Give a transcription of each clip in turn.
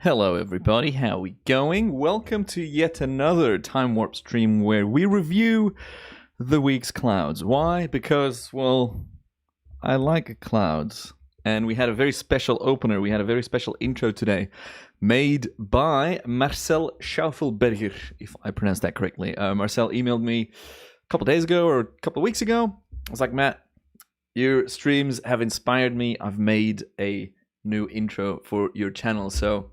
Hello everybody, how we going? Welcome to yet another Time Warp stream where we review the week's clouds. Why? Because, well, I like clouds. And we had a very special opener, we had a very special intro today, made by Marcel Schaufelberger, if I pronounced that correctly. Marcel emailed me a couple days ago or a couple of weeks ago. I was like, Matt, your streams have inspired me. I've made a new intro for your channel, so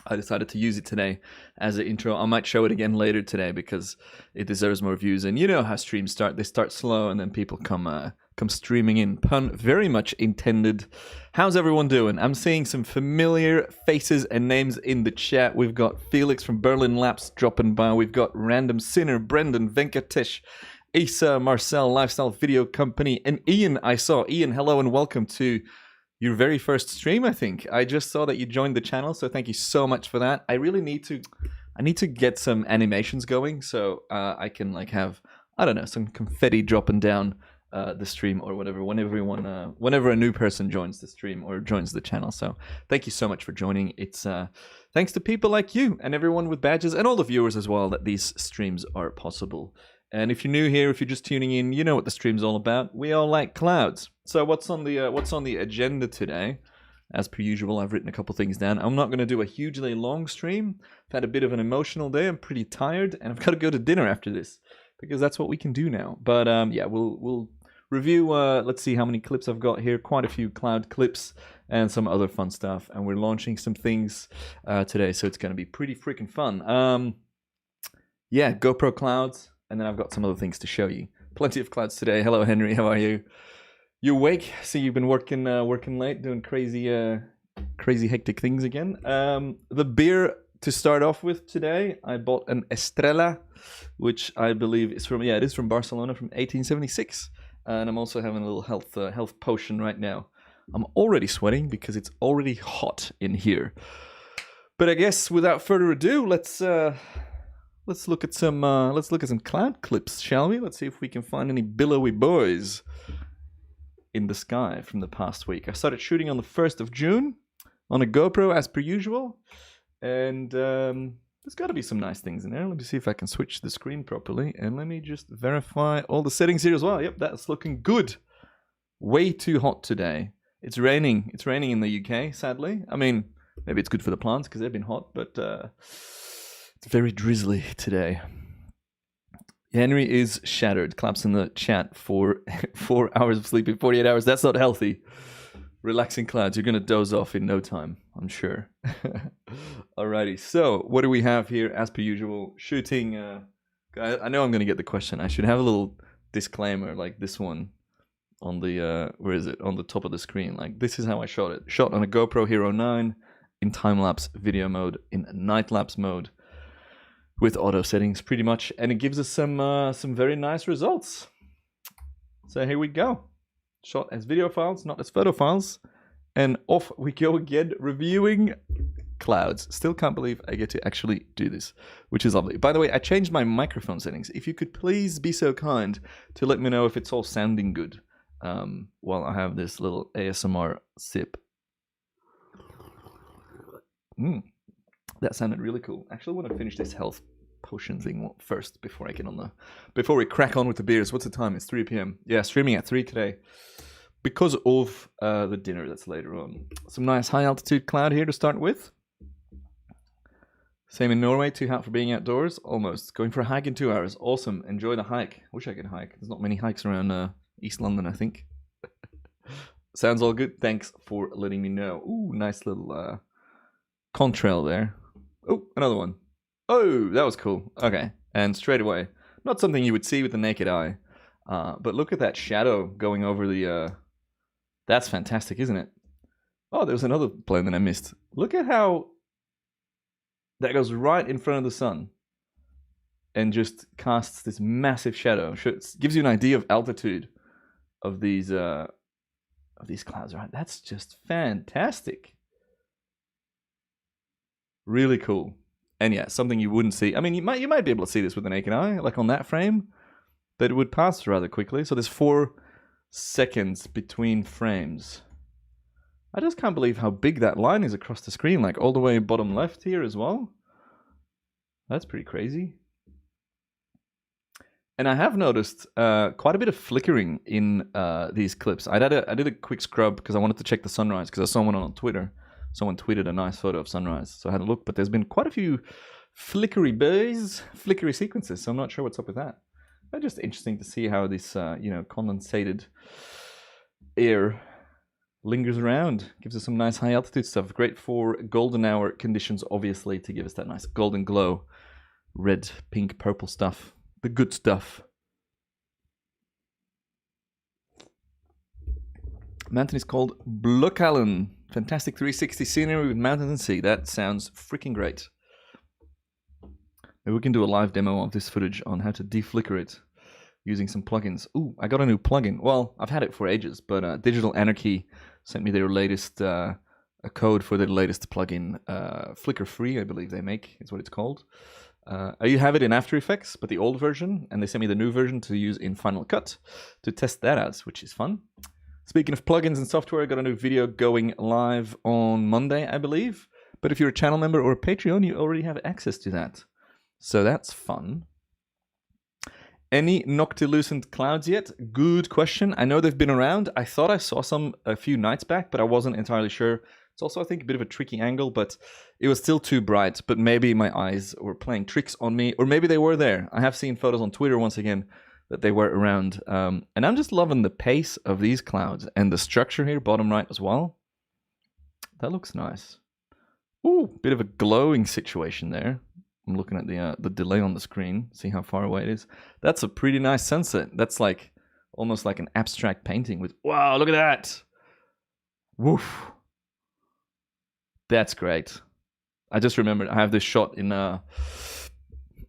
I decided to use it today as an intro. I might show it again later today because it deserves more views. And you know how streams start. They start slow and then people come streaming in. Pun very much intended. How's everyone doing? I'm seeing some familiar faces and names in the chat. We've got Felix from Berlin Lapse dropping by. We've got Random Sinner, Brendan, Venkatesh, Isa, Marcel, Lifestyle Video Company, and Ian. I saw Ian. Hello and welcome to your very first stream, I think. I just saw that you joined the channel, so thank you so much for that. I really need to get some animations going so I can like have, I don't know, some confetti dropping down the stream or whatever whenever a new person joins the stream or joins the channel. So thank you so much for joining. It's thanks to people like you and everyone with badges and all the viewers as well that these streams are possible. And if you're new here, if you're just tuning in, you know what the stream's all about. We all like clouds. So what's on the agenda today? As per usual, I've written a couple things down. I'm not going to do a hugely long stream. I've had a bit of an emotional day. I'm pretty tired, and I've got to go to dinner after this because that's what we can do now. But yeah, we'll review. Let's see how many clips I've got here. Quite a few cloud clips and some other fun stuff. And we're launching some things today, so it's going to be pretty freaking fun. Yeah, GoPro clouds. And then I've got some other things to show you. Plenty of clouds today. Hello, Henry. How are you? You awake? See, you've been working late, doing crazy hectic things again. The beer to start off with today, I bought an Estrella, which I believe is it is from Barcelona from 1876. And I'm also having a little health potion right now. I'm already sweating because it's already hot in here. But I guess without further ado, let's look at some cloud clips, shall we? Let's see if we can find any billowy boys in the sky from the past week. I started shooting on the 1st of June on a GoPro as per usual, and there's got to be some nice things in there. Let me see if I can switch the screen properly, and let me just verify all the settings here as well. Yep, that's looking good. Way too hot today. It's raining. It's raining in the UK, sadly. I mean, maybe it's good for the plants because they've been hot, but it's very drizzly today. Henry is shattered. Claps in the chat for 4 hours of sleep in 48 hours. That's not healthy. Relaxing clouds. You're going to doze off in no time, I'm sure. Alrighty. So, what do we have here? As per usual, shooting. I know I'm going to get the question. I should have a little disclaimer like this one on the, where is it? On the top of the screen. Like, this is how I shot it. Shot on a GoPro Hero 9 in time-lapse video mode, in night-lapse mode, with auto settings pretty much, and it gives us some very nice results. So here we go. Shot as video files, not as photo files, and off we go again reviewing clouds. Still can't believe I get to actually do this, which is lovely. By the way, I changed my microphone settings. If you could please be so kind to let me know if it's all sounding good while I have this little ASMR sip. That sounded really cool. Actually, I want to finish this health potion thing first before we crack on with the beers. What's the time? It's 3 p.m. Yeah, streaming at 3 today because of the dinner that's later on. Some nice high altitude cloud here to start with. Same in Norway. Too hot for being outdoors. Almost. Going for a hike in 2 hours. Awesome. Enjoy the hike. Wish I could hike. There's not many hikes around East London, I think. Sounds all good. Thanks for letting me know. Ooh, nice little contrail there. Oh, another one. Oh, that was cool. Okay, and straight away, not something you would see with the naked eye, but look at that shadow going over the. That's fantastic, isn't it? Oh, there's another plane that I missed. Look at how that goes right in front of the sun, and just casts this massive shadow. Gives you an idea of altitude of these clouds. Right, that's just fantastic. Really cool. And yeah, something you wouldn't see. I mean, you might be able to see this with the naked eye, like on that frame, but it would pass rather quickly. So there's 4 seconds between frames. I just can't believe how big that line is across the screen, like all the way bottom left here as well. That's pretty crazy. And I have noticed quite a bit of flickering in these clips. I did a quick scrub because I wanted to check the sunrise because I saw one on Twitter. Someone tweeted a nice photo of sunrise, so I had a look. But there's been quite a few flickery sequences, so I'm not sure what's up with that. But just interesting to see how this, condensated air lingers around. Gives us some nice high altitude stuff. Great for golden hour conditions, obviously, to give us that nice golden glow. Red, pink, purple stuff. The good stuff. Mountain is called Blokkallen. Fantastic 360 scenery with mountains and sea. That sounds freaking great. Maybe we can do a live demo of this footage on how to deflicker it using some plugins. Ooh, I got a new plugin. Well, I've had it for ages, but Digital Anarchy sent me their latest a code for their latest plugin. Flicker free, I believe they make, is what it's called. You have it in After Effects, but the old version, and they sent me the new version to use in Final Cut to test that out, which is fun. Speaking of plugins and software, I got a new video going live on Monday, I believe. But if you're a channel member or a Patreon, you already have access to that. So that's fun. Any noctilucent clouds yet? Good question. I know they've been around. I thought I saw some a few nights back, but I wasn't entirely sure. It's also, I think, a bit of a tricky angle, but it was still too bright. But maybe my eyes were playing tricks on me, or maybe they were there. I have seen photos on Twitter once again that they were around. And I'm just loving the pace of these clouds and the structure here, bottom right as well. That looks nice. Ooh, bit of a glowing situation there. I'm looking at the delay on the screen, see how far away it is. That's a pretty nice sunset. That's like almost like an abstract painting with, wow, look at that. Woof. That's great. I just remembered I have this shot in on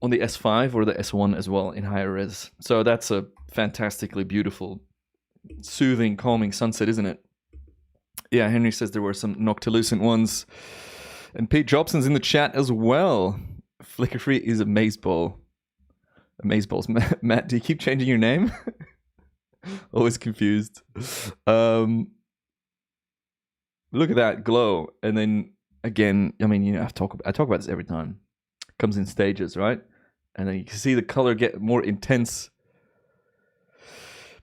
the S5 or the S1 as well in higher res. So that's a fantastically beautiful, soothing, calming sunset, isn't it? Yeah, Henry says there were some noctilucent ones. And Pete Jobson's in the chat as well. Flicker free is amazeball. Amazeballs. Matt, do you keep changing your name? Always confused. Look at that glow. And then again, I mean, I talk about this every time. It comes in stages, right? And then you can see the color get more intense.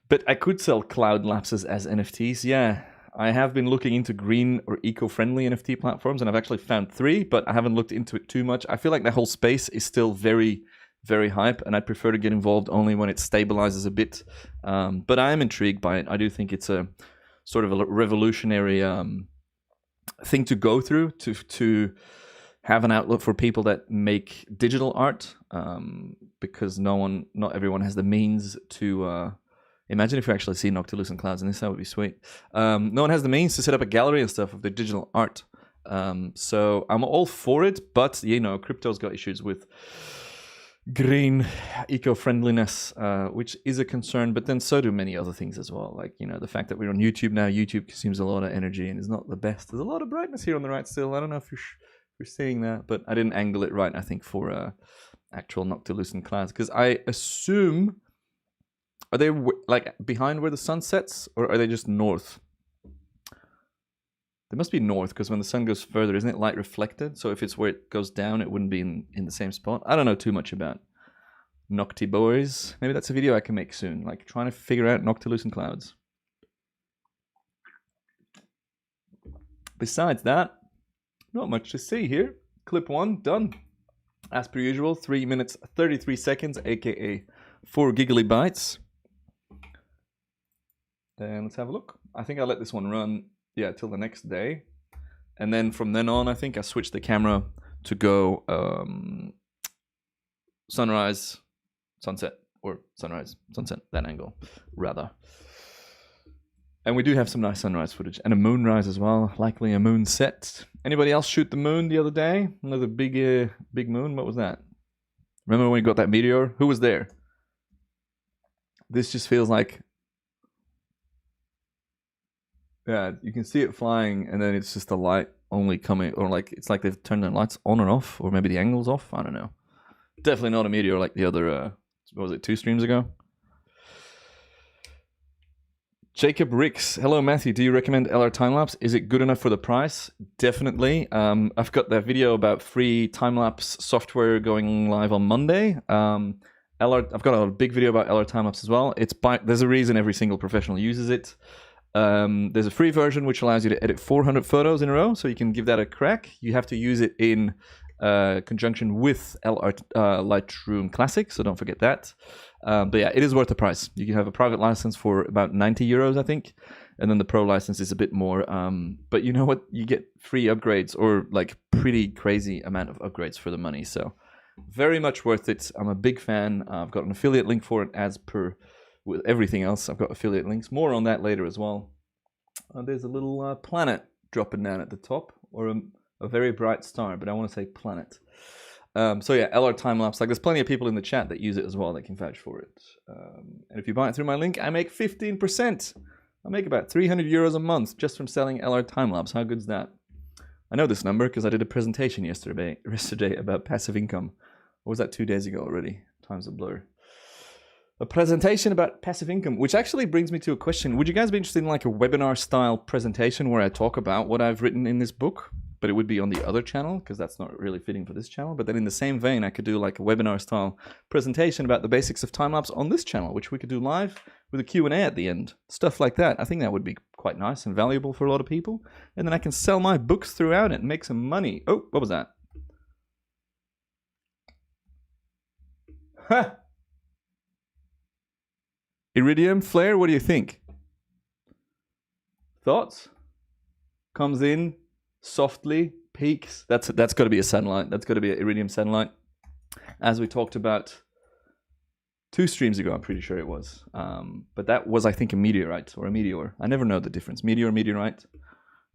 But I could sell cloud lapses as NFTs. Yeah, I have been looking into green or eco-friendly NFT platforms, and I've actually found 3, but I haven't looked into it too much. I feel like the whole space is still very, very hype, and I'd prefer to get involved only when it stabilizes a bit. But I am intrigued by it. I do think it's a sort of a revolutionary thing to go through to have an outlet for people that make digital art, because not everyone has the means to. Imagine if you actually see noctilucent clouds in this, that would be sweet. No one has the means to set up a gallery and stuff of their digital art. So I'm all for it, but crypto's got issues with green eco-friendliness, which is a concern, but then so do many other things as well. Like, the fact that we're on YouTube now, YouTube consumes a lot of energy and is not the best. There's a lot of brightness here on the right still. I don't know if you're seeing that, but I didn't angle it right, I think, for actual noctilucent clouds, because I assume... Are they like behind where the sun sets, or are they just north? They must be north, because when the sun goes further, isn't it light reflected? So if it's where it goes down, it wouldn't be in the same spot. I don't know too much about Nocti boys. Maybe that's a video I can make soon, like trying to figure out noctilucent clouds. Besides that, not much to see here. Clip 1 done. As per usual, 3 minutes 33 seconds, aka 4 giggly bytes. And let's have a look. I think I'll let this one run, till the next day. And then from then on, I think I switched the camera to go sunrise, sunset, or sunrise, sunset, that angle, rather. And we do have some nice sunrise footage and a moonrise as well, likely a moon set. Anybody else shoot the moon the other day? Another big moon? What was that? Remember when we got that meteor? Who was there? This just feels like... Yeah, you can see it flying, and then it's just the light only coming, or like it's like they've turned the lights on or off, or maybe the angle's off. I don't know. Definitely not a meteor like the other. What was it, 2 streams ago? Jacob Ricks. Hello, Matthew. Do you recommend LR Timelapse? Is it good enough for the price? Definitely. I've got that video about free timelapse software going live on Monday. I've got a big video about LR Timelapse as well. There's a reason every single professional uses it. There's a free version which allows you to edit 400 photos in a row, so you can give that a crack. You have to use it in conjunction with LR Lightroom Classic, so don't forget that. But yeah, it is worth the price. You can have a private license for about 90 euros, I think, and then the pro license is a bit more. But you know what? You get free upgrades, or like pretty crazy amount of upgrades for the money. So very much worth it. I'm a big fan. I've got an affiliate link for it, as per with everything else. I've got affiliate links. More on that later as well. There's a little planet dropping down at the top, or a very bright star, but I want to say planet. So yeah, LR Timelapse. Like, there's plenty of people in the chat that use it as well that can vouch for it. And if you buy it through my link, I make 15%. I make about 300 euros a month just from selling LR Timelapse. How good's that? I know this number because I did a presentation yesterday about passive income. Or was that 2 days ago already? Time's a blur. A presentation about passive income, which actually brings me to a question. Would you guys be interested in like a webinar style presentation where I talk about what I've written in this book? But it would be on the other channel, because that's not really fitting for this channel. But then in the same vein, I could do like a webinar style presentation about the basics of time-lapse on this channel, which we could do live with a Q&A at the end. Stuff like that. I think that would be quite nice and valuable for a lot of people. And then I can sell my books throughout it and make some money. Oh, what was that? Ha! Iridium flare, what do you think? Thoughts? Comes in softly, peaks. That's got to be a satellite. That's got to be an Iridium satellite. As we talked about 2 streams ago, I'm pretty sure it was. But that was, I think, a meteorite or a meteor. I never know the difference. Meteor, meteorite,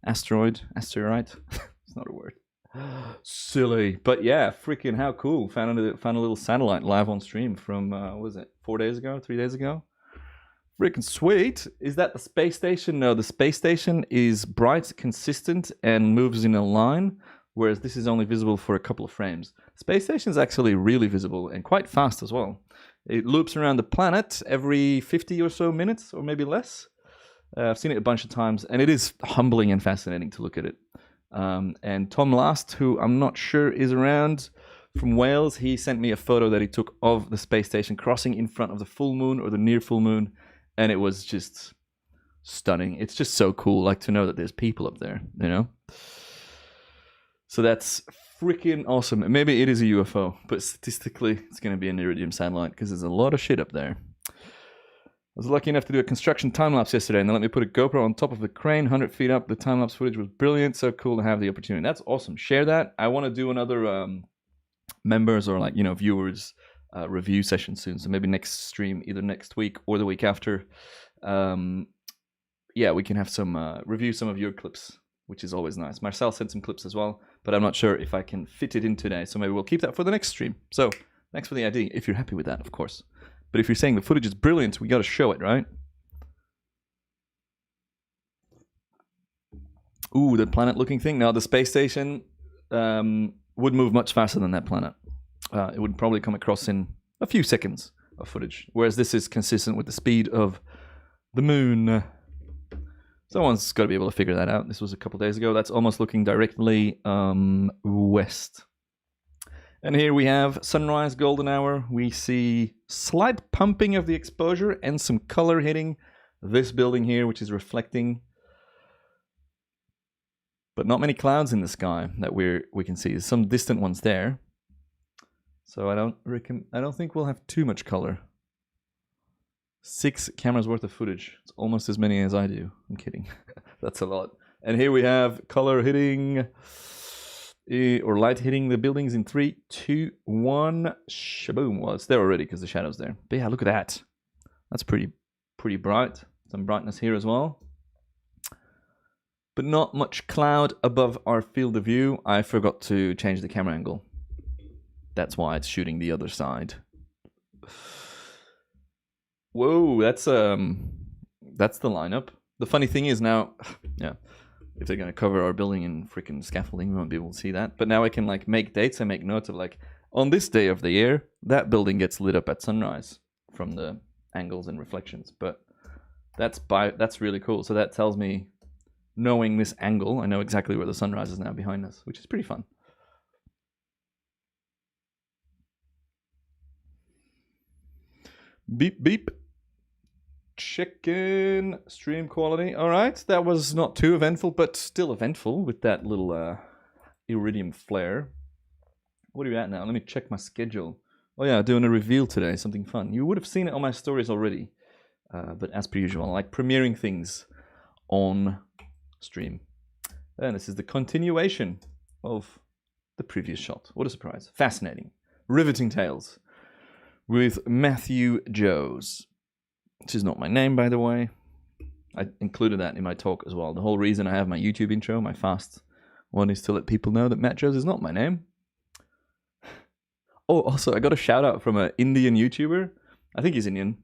asteroid. It's not a word. Silly. But yeah, freaking how cool. Found a little satellite live on stream from, what was it, 4 days ago, 3 days ago? Freaking sweet. Is that the space station? No, the space station is bright, consistent, and moves in a line, whereas this is only visible for a couple of frames. Space station is actually really visible and quite fast as well. It loops around the planet every 50 or so minutes, or maybe less. I've seen it a bunch of times, and it is humbling and fascinating to look at it. And Tom Last, who I'm not sure is around, from Wales, he sent me a photo that he took of the space station crossing in front of the full moon or the near full moon. And it was just stunning. It's just so cool, like, to know that there's people up there, you know? So that's freaking awesome. Maybe it is a UFO, but statistically, it's going to be an Iridium satellite because there's a lot of shit up there. I was lucky enough to do a construction time-lapse yesterday, and they let me put a GoPro on top of the crane, 100 feet up. The time-lapse footage was brilliant. So cool to have the opportunity. That's awesome. Share that. I want to do another members or, like, you know, viewers review session soon, so maybe next stream, either next week or the week after. Yeah, we can have some review some of your clips, which is always nice. Marcel sent some clips as well, but I'm not sure if I can fit it in today, so maybe we'll keep that for the next stream. So thanks for the idea, if you're happy with that, of course. But if you're saying the footage is brilliant, we got to show it, right? Ooh, the planet-looking thing. Now, the space station would move much faster than that planet. It would probably come across in a few seconds of footage, whereas this is consistent with the speed of the moon. Someone's got to be able to figure that out. This was a couple days ago. That's almost looking directly west. And here we have sunrise, golden hour. We see slight pumping of the exposure and some color hitting this building here, which is reflecting. But not many clouds in the sky that we can see. There's some distant ones there. So I don't think we'll have too much color. 6 cameras worth of footage. It's almost as many as I do. I'm kidding. That's a lot. And here we have color hitting or light hitting the buildings in 3, 2, 1. Shaboom. Well, it's there already because the shadow's there. But yeah, look at that. That's pretty bright. Some brightness here as well. But not much cloud above our field of view. I forgot to change the camera angle. That's why it's shooting the other side. Whoa, that's the lineup. The funny thing is now, yeah, if they're gonna cover our building in freaking scaffolding, we won't be able to see that. But now I can like make dates and make notes of like, on this day of the year, that building gets lit up at sunrise from the angles and reflections. But That's really cool. So that tells me, knowing this angle, I know exactly where the sunrise is now behind us, which is pretty fun. Beep beep. Chicken stream quality. All right, that was not too eventful, but still eventful with that little iridium flare. What are you at now? Let me check my schedule. Oh yeah, doing a reveal today, something fun. You would have seen it on my stories already, but as per usual, I like premiering things on stream. And this is the continuation of the previous shot. What a surprise. Fascinating. Riveting tales with Matthew Joes, which is not my name, by the way. I included that in my talk as well. The whole reason I have my YouTube intro, my fast one, is to let people know that Matt Joes is not my name. Oh, also, I got a shout out from an Indian YouTuber. I think he's Indian.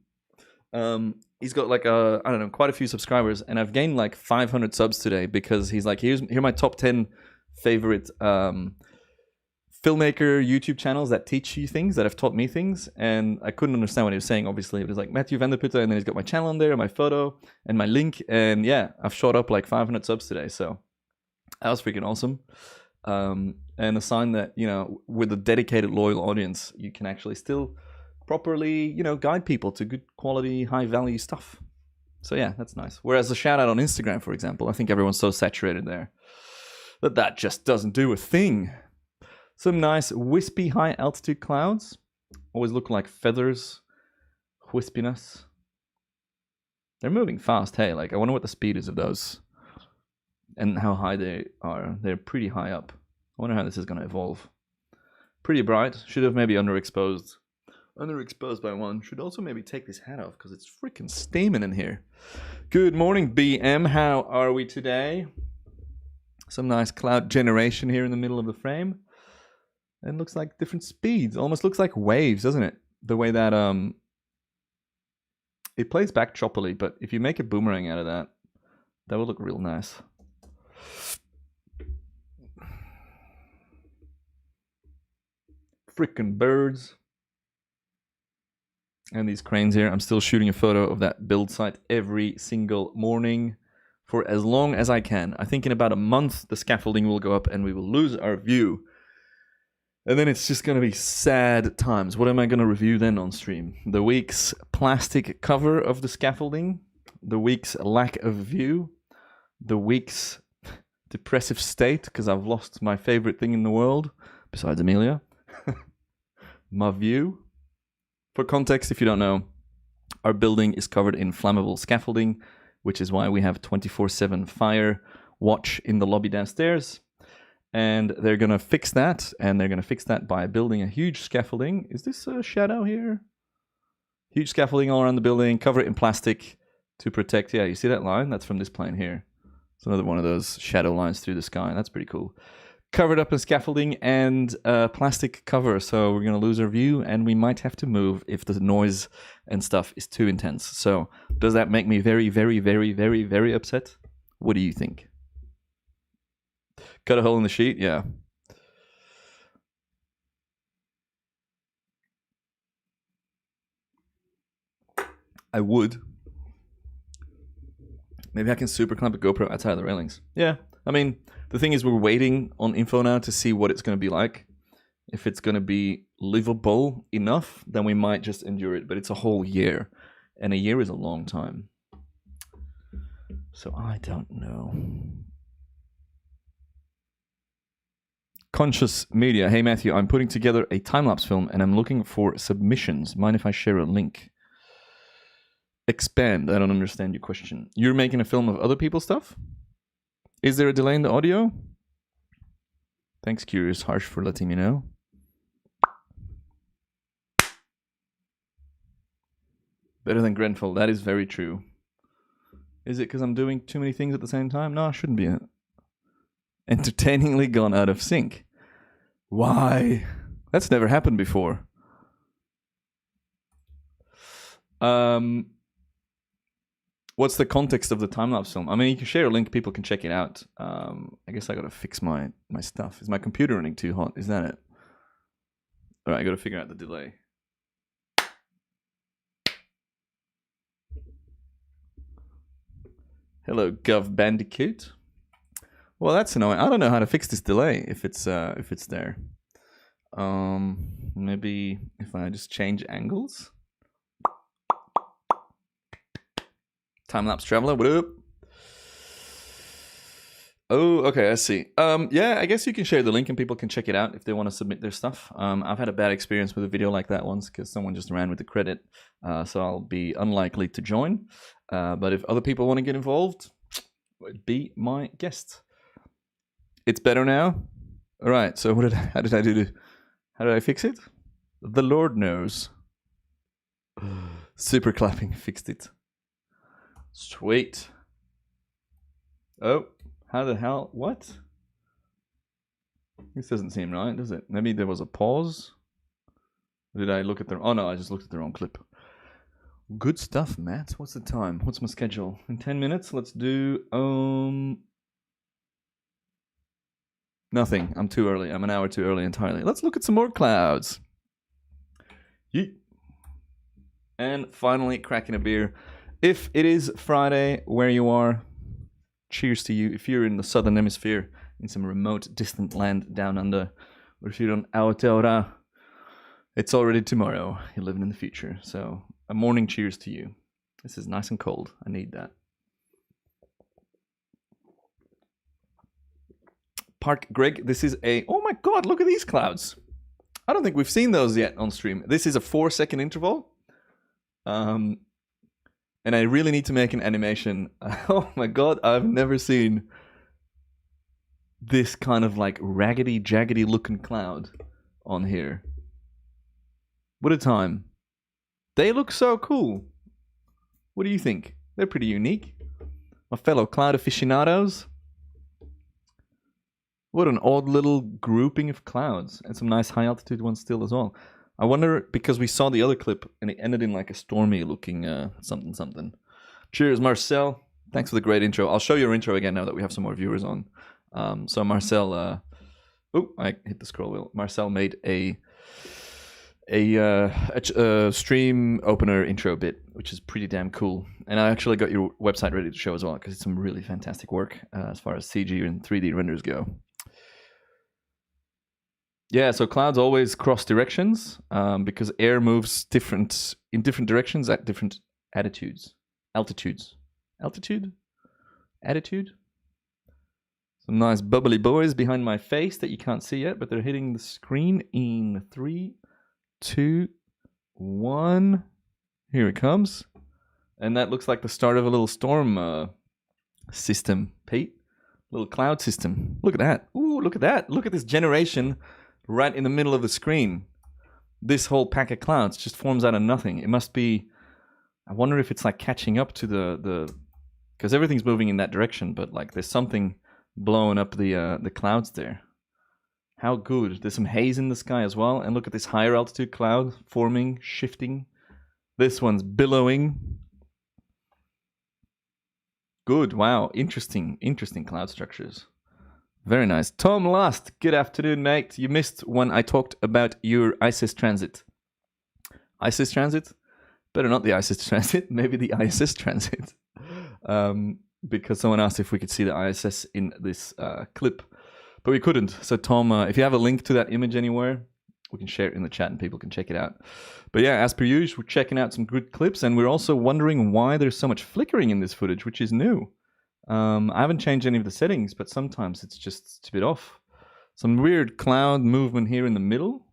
He's got like I don't know, quite a few subscribers, and I've gained like 500 subs today because he's like, here are my top 10 favorite filmmaker YouTube channels that teach you things, that have taught me things. And I couldn't understand what he was saying, obviously. It was like Matthew Vandeputte, and then he's got my channel on there, my photo, and my link. And yeah, I've shot up like 500 subs today. So that was freaking awesome. And a sign that, you know, with a dedicated, loyal audience, you can actually still properly, you know, guide people to good quality, high value stuff. So yeah, that's nice. Whereas a shout out on Instagram, for example, I think everyone's so saturated there that just doesn't do a thing. Some nice wispy high altitude clouds. Always look like feathers. Wispiness. They're moving fast, hey. Like, I wonder what the speed is of those. And how high they are. They're pretty high up. I wonder how this is going to evolve. Pretty bright. Should have maybe underexposed. Underexposed by one. Should also maybe take this hat off because it's freaking steaming in here. Good morning, BM. How are we today? Some nice cloud generation here in the middle of the frame. And looks like different speeds. Almost looks like waves, doesn't it? The way that it plays back choppily, but if you make a boomerang out of that, that would look real nice. Frickin' birds. And these cranes here. I'm still shooting a photo of that build site every single morning for as long as I can. I think in about a month, the scaffolding will go up and we will lose our view. And then it's just going to be sad times. What am I going to review then on stream? The week's plastic cover of the scaffolding, the week's lack of view, the week's depressive state because I've lost my favorite thing in the world, besides Amelia, my view. For context, if you don't know, our building is covered in flammable scaffolding, which is why we have 24/7 fire watch in the lobby downstairs. And they're going to fix that, and they're going to fix that by building a huge scaffolding. Is this a shadow here? Huge scaffolding all around the building, cover it in plastic to protect. Yeah, you see that line? That's from this plane here. It's another one of those shadow lines through the sky. That's pretty cool. Covered up in scaffolding and plastic cover, so we're going to lose our view, and we might have to move if the noise and stuff is too intense. So does that make me very, very, very, very, very upset? What do you think? Cut a hole in the sheet? Yeah. I would. Maybe I can super clamp a GoPro outside the railings. Yeah. I mean, the thing is we're waiting on info now to see what it's going to be like. If it's going to be livable enough, then we might just endure it. But it's a whole year. And a year is a long time. So I don't know. Conscious Media. Hey, Matthew, I'm putting together a time-lapse film and I'm looking for submissions. Mind if I share a link? Expand. I don't understand your question. You're making a film of other people's stuff? Is there a delay in the audio? Thanks, Curious Harsh, for letting me know. Better than Grenfell. That is very true. Is it because I'm doing too many things at the same time? No, I shouldn't be. Entertainingly gone out of sync. Why? That's never happened before. What's the context of the time-lapse film? I mean, you can share a link, people can check it out. I guess I gotta fix my stuff. Is my computer running too hot? Is that it? Alright, I gotta figure out the delay. Hello, Gov Bandicoot. Well, that's annoying. I don't know how to fix this delay if it's there. Maybe if I just change angles. Time-lapse traveler, what up? Oh, okay, I see. Yeah, I guess you can share the link and people can check it out if they want to submit their stuff. I've had a bad experience with a video like that once because someone just ran with the credit, so I'll be unlikely to join. But if other people want to get involved, be my guest. It's better now. All right. So how did I fix it? The Lord knows. Super clapping fixed it. Sweet. Oh. How the hell? What? This doesn't seem right, does it? Maybe there was a pause? Did I look at the... Oh no, I just looked at the wrong clip. Good stuff, Matt. What's the time? What's my schedule? In 10 minutes, let's do... Nothing. I'm too early. I'm an hour too early entirely. Let's look at some more clouds. Yeet. And finally, cracking a beer. If it is Friday where you are... Cheers to you. If you're in the southern hemisphere, in some remote, distant land down under, or if you're on Aotearoa, it's already tomorrow. You're living in the future. So a morning cheers to you. This is nice and cold. I need that. Park Greg, this is a... Oh my god, look at these clouds. I don't think we've seen those yet on stream. This is a 4-second interval. And I really need to make an animation. Oh my god, I've never seen this kind of like raggedy, jaggedy looking cloud on here. What a time. They look so cool. What do you think? They're pretty unique. My fellow cloud aficionados. What an odd little grouping of clouds. And some nice high altitude ones still as well. I wonder, because we saw the other clip and it ended in like a stormy looking something. Cheers, Marcel. Thanks for the great intro. I'll show your intro again now that we have some more viewers on. So Marcel, oh, I hit the scroll wheel. Marcel made a stream opener intro bit, which is pretty damn cool. And I actually got your website ready to show as well because it's some really fantastic work as far as CG and 3D renders go. Yeah, so clouds always cross directions because air moves in different directions at different altitudes. Attitude? Some nice bubbly boys behind my face that you can't see yet, but they're hitting the screen in 3, 2, 1. Here it comes. And that looks like the start of a little storm system, Pete. Little cloud system. Look at that. Ooh, look at that. Look at this generation right in the middle of the screen. This whole pack of clouds just forms out of nothing. It must be... I wonder if it's like catching up to the... Because everything's moving in that direction, but like there's something blowing up the clouds there. How good. There's some haze in the sky as well. And look at this higher altitude cloud forming, shifting. This one's billowing. Good. Wow. Interesting cloud structures. Very nice. Tom Last, good afternoon, mate. You missed when I talked about your ISIS transit. ISIS transit? Better not the ISIS transit, maybe the ISS transit. Because someone asked if we could see the ISS in this clip, but we couldn't. So Tom, if you have a link to that image anywhere, we can share it in the chat and people can check it out. But yeah, as per usual, we're checking out some good clips and we're also wondering why there's so much flickering in this footage, which is new. I haven't changed any of the settings, but sometimes it's a bit off. Some weird cloud movement here in the middle.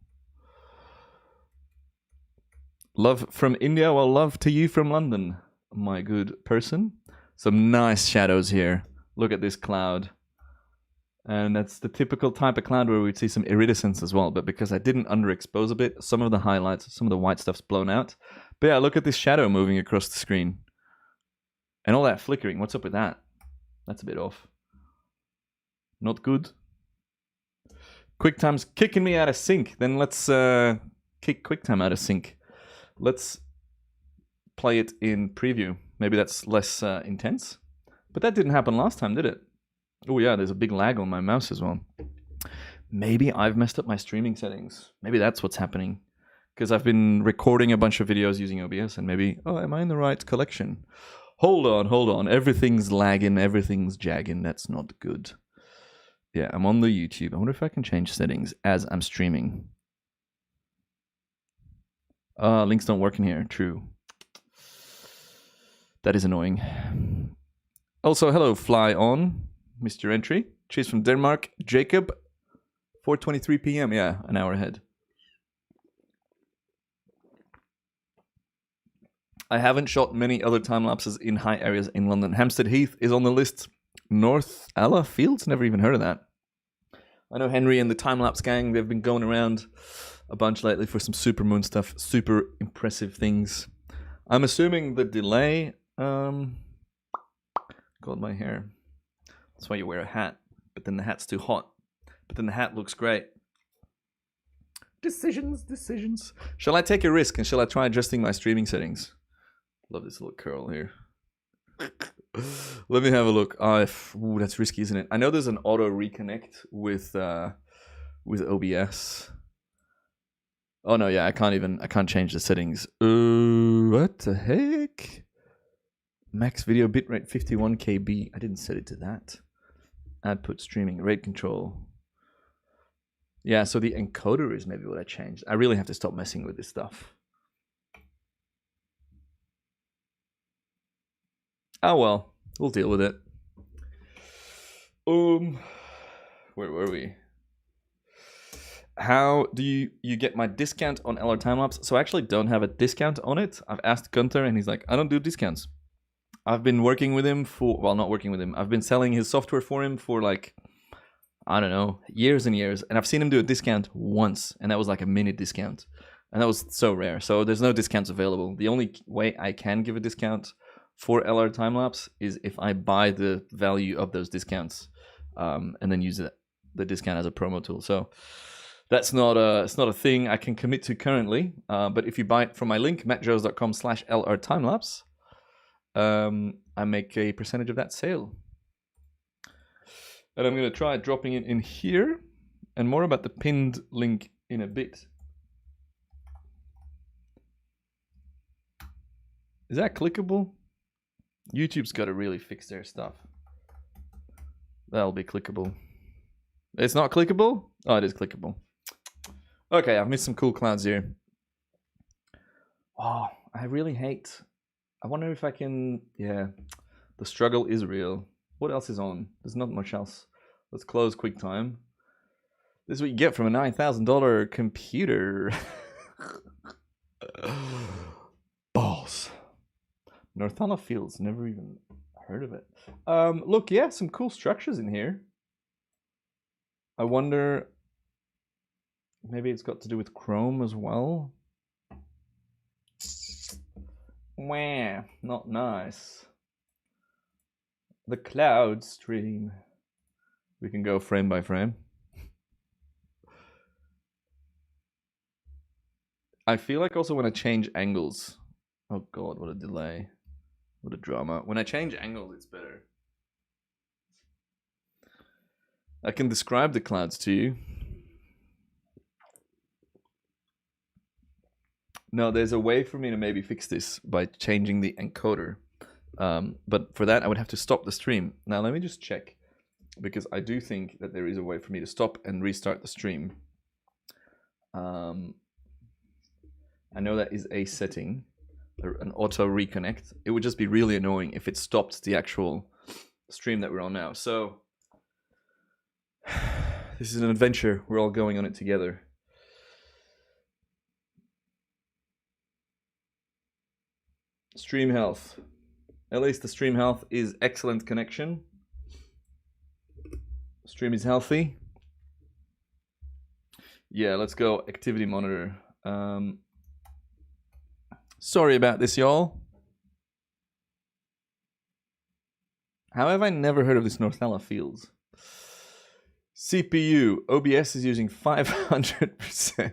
Love from India, well, love to you from London, my good person. Some nice shadows here. Look at this cloud. And that's the typical type of cloud where we'd see some iridescence as well. But because I didn't underexpose a bit, some of the highlights, some of the white stuff's blown out. But yeah, look at this shadow moving across the screen. And all that flickering, what's up with that? That's a bit off. Not good. QuickTime's kicking me out of sync. Then let's kick QuickTime out of sync. Let's play it in preview. Maybe that's less intense. But that didn't happen last time, did it? Oh yeah, there's a big lag on my mouse as well. Maybe I've messed up my streaming settings. Maybe that's what's happening. Because I've been recording a bunch of videos using OBS and maybe, oh, am I in the right collection? Hold on. Everything's lagging, everything's jagging. That's not good. Yeah, I'm on the YouTube. I wonder if I can change settings as I'm streaming. Links don't work in here. True. That is annoying. Also, hello, Fly On, Mr. Entry. Cheers from Denmark. Jacob, 4:23 p.m. Yeah, an hour ahead. I haven't shot many other time lapses in high areas in London. Hampstead Heath is on the list. North Alla Fields, never even heard of that. I know Henry and the time lapse gang, they've been going around a bunch lately for some supermoon stuff, super impressive things. I'm assuming the delay, God, my hair. That's why you wear a hat, but then the hat's too hot. But then the hat looks great. Decisions. Shall I take a risk and shall I try adjusting my streaming settings? Love this little curl here. Let me have a look. Ooh, that's risky, isn't it? I know there's an auto reconnect with OBS. Oh no, yeah, I can't change the settings. What the heck? Max video bitrate 51 KB. I didn't set it to that. Output streaming, rate control. Yeah, so the encoder is maybe what I changed. I really have to stop messing with this stuff. Oh well, we'll deal with it. Where were we? How do you get my discount on LR Timelapse? So I actually don't have a discount on it. I've asked Gunther and he's like, I don't do discounts. I've been working with him not working with him. I've been selling his software for him for like, I don't know, years and years. And I've seen him do a discount once, and that was like a minute discount. And that was so rare. So there's no discounts available. The only way I can give a discount for LR Timelapse is if I buy the value of those discounts and then use the discount as a promo tool. So it's not a thing I can commit to currently. But if you buy it from my link, mattjoes.com/LR Timelapse, I make a percentage of that sale. And I'm going to try dropping it in here, and more about the pinned link in a bit. Is that clickable? YouTube's got to really fix their stuff. That'll be clickable. It's not clickable? Oh, it is clickable. Okay, I've missed some cool clouds here. Oh, I really hate... I wonder if I can... Yeah, the struggle is real. What else is on? There's not much else. Let's close QuickTime. This is what you get from a $9,000 computer. Balls. Northala Fields, never even heard of it. Look, yeah, some cool structures in here. I wonder, maybe it's got to do with Chrome as well. Wah, not nice. The cloud stream. We can go frame by frame. I feel like also when I change angles, oh god, what a delay. What a drama. When I change angles, it's better. I can describe the clouds to you. No, there's a way for me to maybe fix this by changing the encoder. But for that, I would have to stop the stream. Now, let me just check, because I do think that there is a way for me to stop and restart the stream. I know that is a setting, an auto reconnect. It would just be really annoying if it stopped the actual stream that we're on now. So this is an adventure. We're all going on it together. Stream health. At least the stream health is excellent connection. Stream is healthy. Yeah, let's go activity monitor. Sorry about this, y'all. How have I never heard of this Northala Fields? CPU, OBS is using 500%.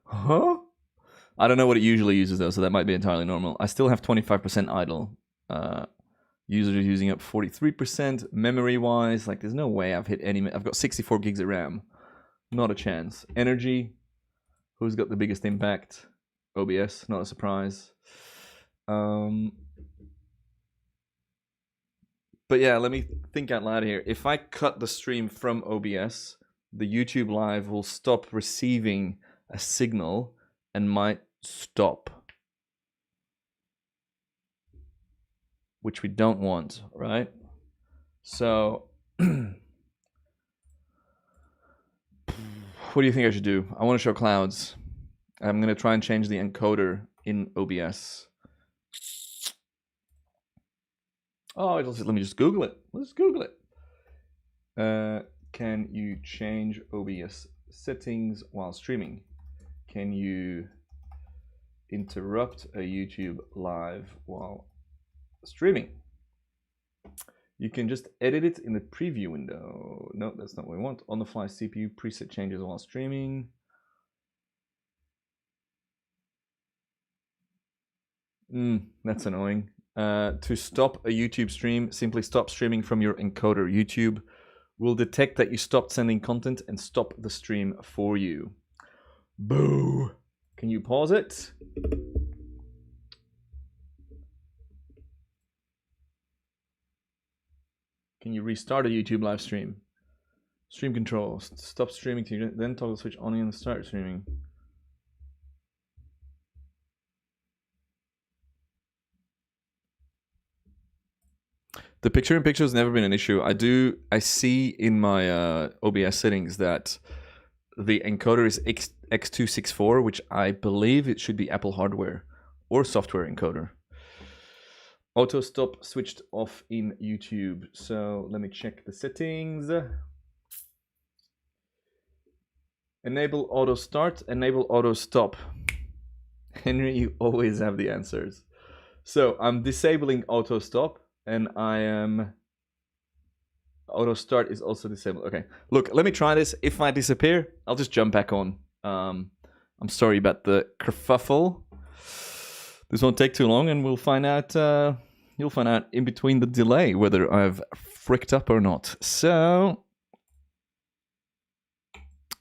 Huh? I don't know what it usually uses though, so that might be entirely normal. I still have 25% idle. Users using up 43%. Memory-wise, like there's no way I've hit any... I've got 64 gigs of RAM. Not a chance. Energy, who's got the biggest impact? OBS, not a surprise. But yeah, let me think out loud here. If I cut the stream from OBS, the YouTube Live will stop receiving a signal and might stop. Which we don't want, right? So, what do you think I should do? I want to show clouds. I'm going to try and change the encoder in OBS. Oh, let me just Google it. Let's Google it. Can you change OBS settings while streaming? Can you interrupt a YouTube live while streaming? You can just edit it in the preview window. No, that's not what we want. On the fly CPU preset changes while streaming. That's annoying. To stop a YouTube stream, simply stop streaming from your encoder. YouTube will detect that you stopped sending content and stop the stream for you. Boo! Can you pause it? Can you restart a YouTube live stream? Stream control. Stop streaming to then toggle switch on and start streaming. The picture-in-picture has never been an issue. I see in my OBS settings that the encoder is X264, which I believe it should be Apple hardware or software encoder. Auto stop switched off in YouTube. So let me check the settings. Enable auto start, enable auto stop. Henry, you always have the answers. So I'm disabling auto stop. And I am auto start is also disabled. Okay, look, let me try this. If I disappear, I'll just jump back on. I'm sorry about the kerfuffle. This won't take too long, and we'll find out. You'll find out in between the delay whether I've fricked up or not. So,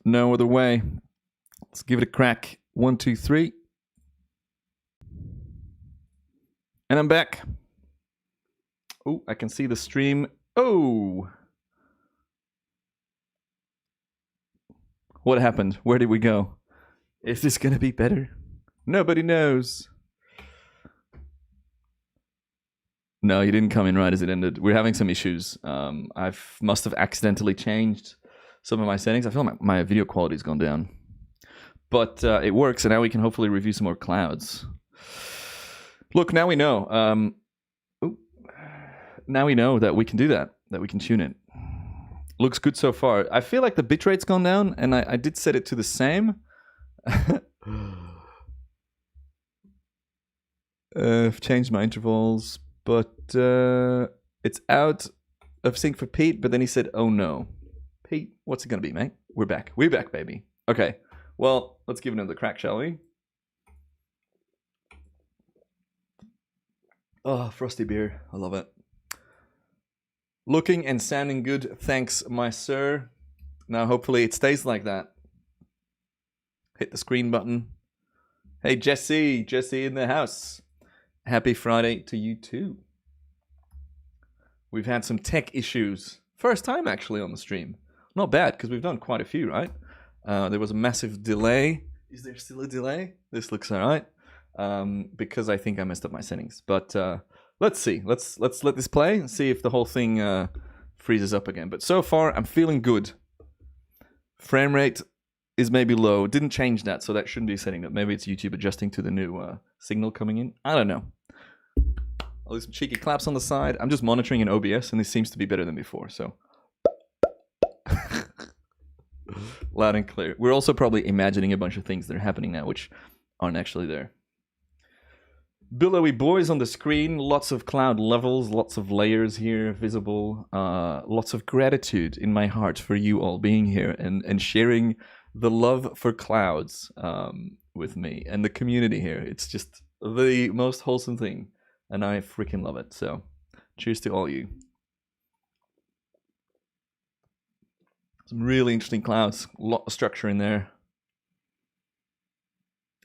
no other way. Let's give it a crack. 1, 2, 3, and I'm back. Oh, I can see the stream. Oh! What happened? Where did we go? Is this gonna be better? Nobody knows. No, you didn't come in right as it ended. We're having some issues. I must have accidentally changed some of my settings. I feel like my video quality's gone down. But it works, and now we can hopefully review some more clouds. Look, now we know. Now we know that we can do that we can tune it. Looks good so far. I feel like the bitrate's gone down, and I did set it to the same. I've changed my intervals, but it's out of sync for Pete, but then he said, oh no. Pete, what's it gonna be, mate? We're back. We're back, baby. Okay, well, let's give it another crack, shall we? Oh, frosty beer. I love it. Looking and sounding good, thanks, my sir. Now, hopefully it stays like that. Hit the screen button. Hey, Jesse in the house. Happy Friday to you too. We've had some tech issues. First time, actually, on the stream. Not bad, because we've done quite a few, right? There was a massive delay. Is there still a delay? This looks all right. Because I think I messed up my settings. But let's see. Let's let this play and see if the whole thing freezes up again. But so far, I'm feeling good. Frame rate is maybe low. Didn't change that, so that shouldn't be a setting up. Maybe it's YouTube adjusting to the new signal coming in. I don't know. I'll do some cheeky claps on the side. I'm just monitoring in OBS, and this seems to be better than before. So loud and clear. We're also probably imagining a bunch of things that are happening now, which aren't actually there. Billowy boys on the screen, lots of cloud levels, lots of layers here visible, lots of gratitude in my heart for you all being here and sharing the love for clouds with me and the community here. It's just the most wholesome thing, and I freaking love it. So cheers to all you. Some really interesting clouds, a lot of structure in there.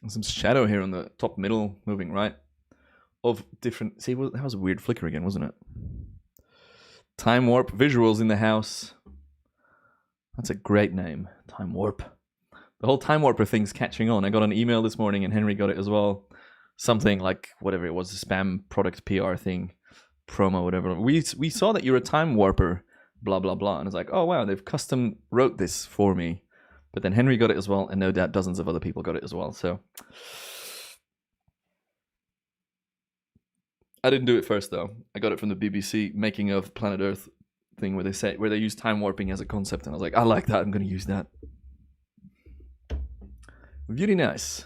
And some shadow here on the top middle, moving right. Of different... See, that was a weird flicker again, wasn't it? Time Warp Visuals in the house. That's a great name. Time Warp. The whole Time Warper thing's catching on. I got an email this morning and Henry got it as well. Something like, whatever it was, a spam product PR thing, promo, whatever. We saw that you're a Time Warper, blah, blah, blah. And it's like, oh, wow, they've custom wrote this for me. But then Henry got it as well, and no doubt dozens of other people got it as well. So I didn't do it first, though. I got it from the BBC making of Planet Earth thing where they use time warping as a concept. And I was like, I like that. I'm going to use that. Very nice.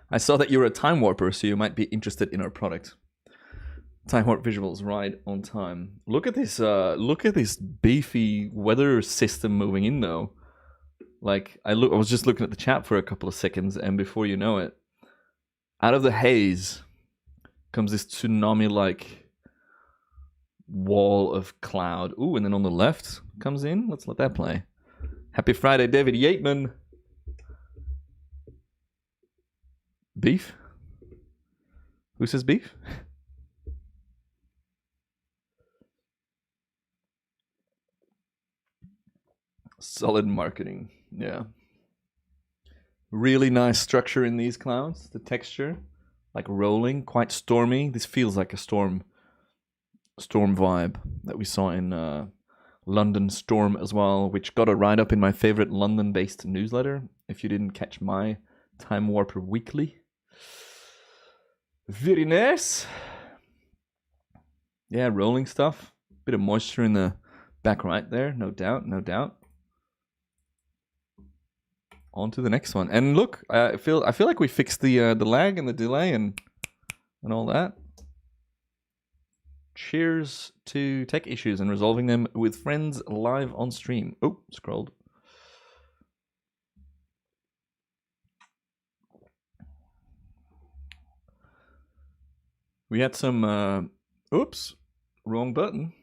I saw that you're a time warper, so you might be interested in our product. Time warp visuals, right on time. Look at this. Look at this beefy weather system moving in, though. Like I was just looking at the chat for a couple of seconds, and before you know it, out of the haze comes this tsunami-like wall of cloud. Ooh, and then on the left comes in. Let's let that play. Happy Friday, David Yateman. Beef? Who says beef? Solid marketing, yeah. Really nice structure in these clouds. The texture, like rolling, quite stormy. This feels like a storm vibe that we saw in London Storm as well, which got a write-up in my favorite London-based newsletter. If you didn't catch my Time Warper Weekly. Very nice. Yeah, rolling stuff. Bit of moisture in the back right there, no doubt, no doubt. On to the next one. And look, I feel like we fixed the lag and the delay and all that. Cheers to tech issues and resolving them with friends live on stream. Oh, scrolled. We had some, oops, wrong button.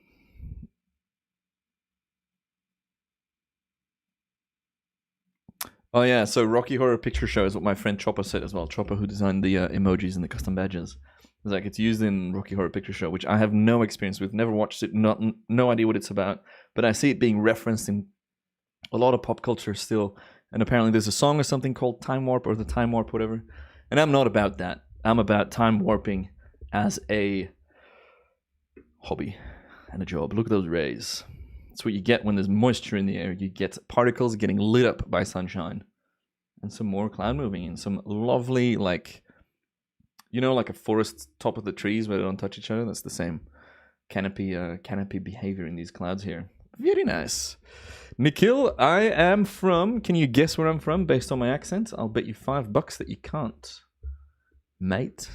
Oh yeah, so Rocky Horror Picture Show is what my friend Chopper said as well. Chopper, who designed the emojis and the custom badges. It's like, it's used in Rocky Horror Picture Show, which I have no experience with, never watched it, no idea what it's about, but I see it being referenced in a lot of pop culture still, and apparently there's a song or something called Time Warp or the Time Warp, whatever, and I'm not about that. I'm about time warping as a hobby and a job. Look at those rays. That's what you get when there's moisture in the air. You get particles getting lit up by sunshine. And some more cloud moving in. Some lovely, like, you know, like a forest top of the trees where they don't touch each other. That's the same canopy behavior in these clouds here. Very nice. Nikhil, I am from, can you guess where I'm from based on my accent? I'll bet you $5 that you can't. Mate.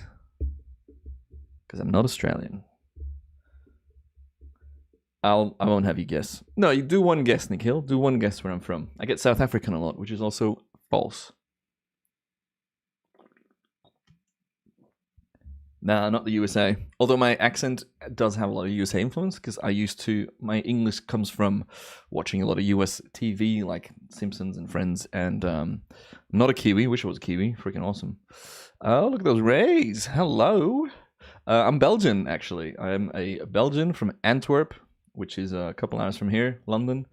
Because I'm not Australian. I won't have you guess. No, you do one guess, Nikhil. Do one guess where I'm from. I get South African a lot, which is also false. Nah, not the USA. Although my accent does have a lot of USA influence, because my English comes from watching a lot of US TV, like Simpsons and Friends, and I'm not a Kiwi. Wish I was a Kiwi. Freaking awesome. Oh, look at those rays. Hello. I'm Belgian, actually. I'm a Belgian from Antwerp, which is a couple hours from here, London.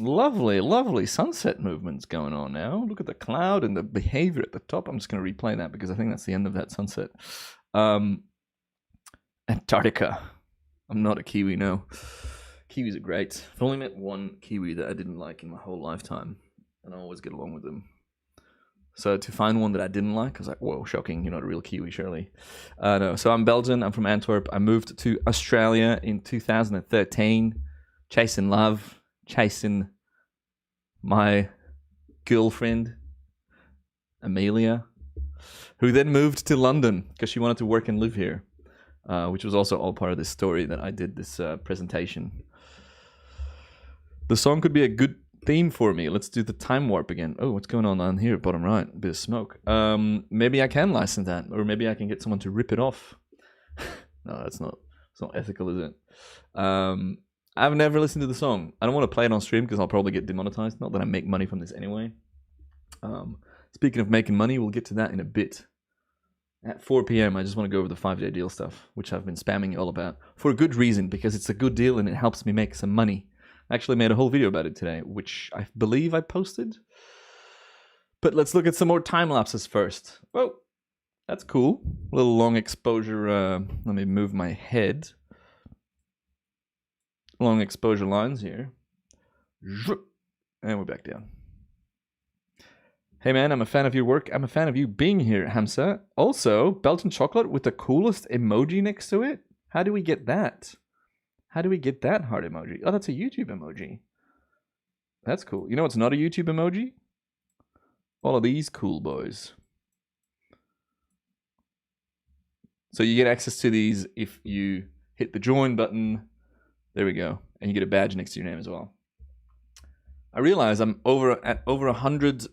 Lovely, lovely sunset movements going on now. Look at the cloud and the behavior at the top. I'm just going to replay that because I think that's the end of that sunset. Antarctica. I'm not a Kiwi, no. Kiwis are great. I've only met one Kiwi that I didn't like in my whole lifetime, and I always get along with them. So to find one that I didn't like, I was like, whoa, shocking. You're not a real Kiwi, surely. No, so I'm Belgian. I'm from Antwerp. I moved to Australia in 2013. Chasing love. Chasing my girlfriend, Amelia, who then moved to London because she wanted to work and live here, which was also all part of this story that I did this presentation. The song could be a good theme for me. Let's do the time warp again. Oh, what's going on here? Bottom right, a bit of smoke. Maybe I can license that, or maybe I can get someone to rip it off. No, it's not ethical, is it? I've never listened to the song. I don't want to play it on stream because I'll probably get demonetized. Not that I make money from this anyway. Speaking of making money, we'll get to that in a bit. At 4 p.m., I just want to go over the 5-day deal stuff, which I've been spamming you all about. For a good reason, because it's a good deal and it helps me make some money. I actually made a whole video about it today, which I believe I posted. But let's look at some more time lapses first. Oh, that's cool. A little long exposure. Let me move my head. Long exposure lines here. And we're back down. Hey man, I'm a fan of your work. I'm a fan of you being here, Hamza. Also, Belgian chocolate with the coolest emoji next to it. How do we get that? How do we get that heart emoji? Oh, that's a YouTube emoji. That's cool. You know what's not a YouTube emoji? All of these cool boys. So you get access to these if you hit the join button. There we go. And you get a badge next to your name as well. I realize I'm at over 100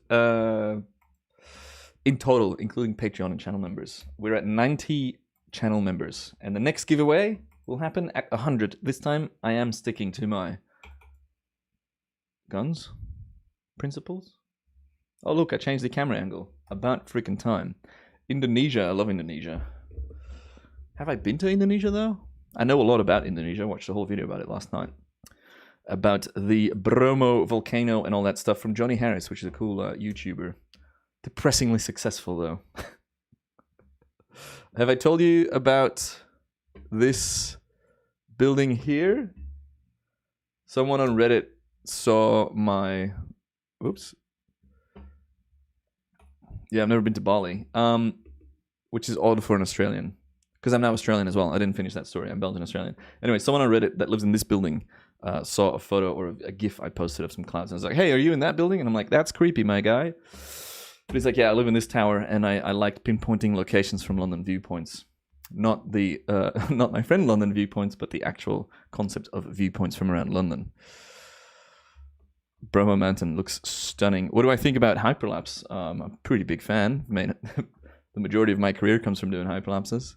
in total, including Patreon and channel members. We're at 90 channel members. And the next giveaway will happen at 100. This time I am sticking to my guns principles. Oh look, I changed the camera angle. About freaking time. Indonesia, I love Indonesia. Have I been to Indonesia though? I know a lot about Indonesia. I watched the whole video about it last night. About the Bromo volcano and all that stuff from Johnny Harris, which is a cool YouTuber. Depressingly successful though. Have I told you about this building here? Someone on Reddit saw my... Oops. Yeah, I've never been to Bali. Which is odd for an Australian. Because I'm now Australian as well. I didn't finish that story. I'm Belgian Australian. Anyway, someone on Reddit that lives in this building saw a photo or a GIF I posted of some clouds. And I was like, hey, are you in that building? And I'm like, that's creepy, my guy. But he's like, yeah, I live in this tower and I like pinpointing locations from London viewpoints. Not the not my friend London viewpoints, but the actual concept of viewpoints from around London. Bromo Mountain looks stunning. What do I think about hyperlapse? I'm a pretty big fan. I mean, the majority of my career comes from doing hyperlapses.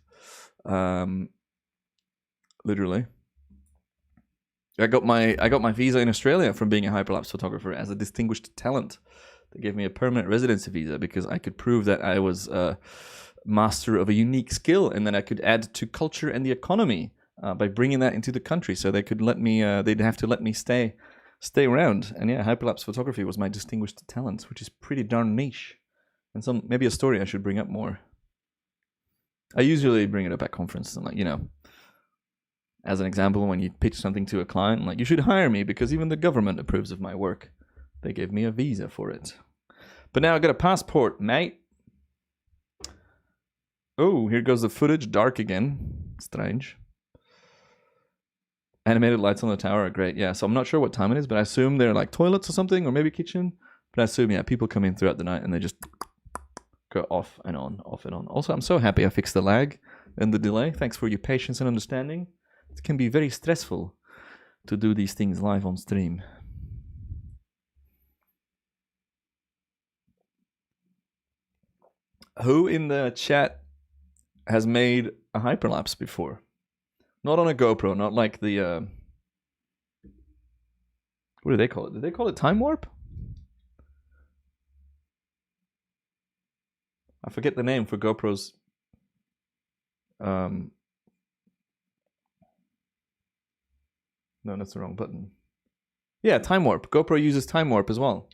Literally. I got my visa in Australia from being a hyperlapse photographer as a distinguished talent. They gave me a permanent residency visa because I could prove that I was a master of a unique skill and that I could add to culture and the economy by bringing that into the country. So they could let me. They'd have to let me stay around. And yeah, hyperlapse photography was my distinguished talent, which is pretty darn niche, and maybe a story I should bring up more. I usually bring it up at conferences, and like, you know, as an example, when you pitch something to a client, like, you should hire me because even the government approves of my work. They gave me a visa for it. But now I got a passport, mate. Oh, here goes the footage. Dark again. Strange. Animated lights on the tower are great. Yeah, so I'm not sure what time it is, but I assume they're like toilets or something, or maybe kitchen. But I assume, yeah, people come in throughout the night and they just go off and on, off and on. Also, I'm so happy I fixed the lag and the delay. Thanks for your patience and understanding. It can be very stressful to do these things live on stream. Who in the chat has made a hyperlapse before? Not on a GoPro, not like the... what do they call it? Did they call it time warp? I forget the name for GoPros. No, that's the wrong button. Yeah, time warp. GoPro uses time warp as well.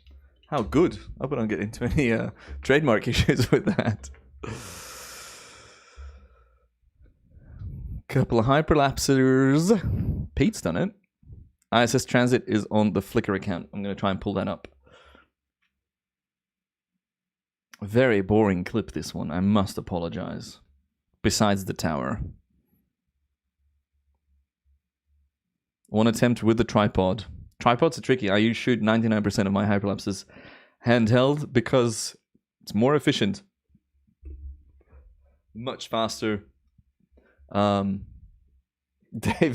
How good. I hope I don't get into any trademark issues with that. Couple of hyperlapsers. Pete's done it. ISS Transit is on the Flickr account. I'm going to try and pull that up. Very boring clip, this one. I must apologize. Besides the tower. One attempt with the tripod. Tripods are tricky. I shoot 99% of my hyperlapses handheld because it's more efficient. Much faster. David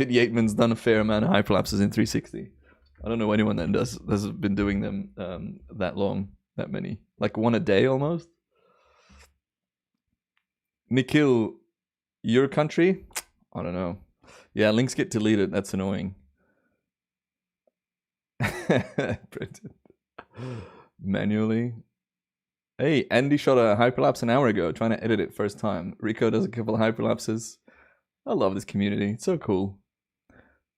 Yateman's done a fair amount of hyperlapses in 360. I don't know anyone that has been doing them that long, that many. Like one a day almost. Nikhil, your country? I don't know. Yeah, links get deleted. That's annoying. Printed manually. Hey, Andy shot a hyperlapse an hour ago, trying to edit it first time. Rico does a couple of hyperlapses. I love this community. It's so cool.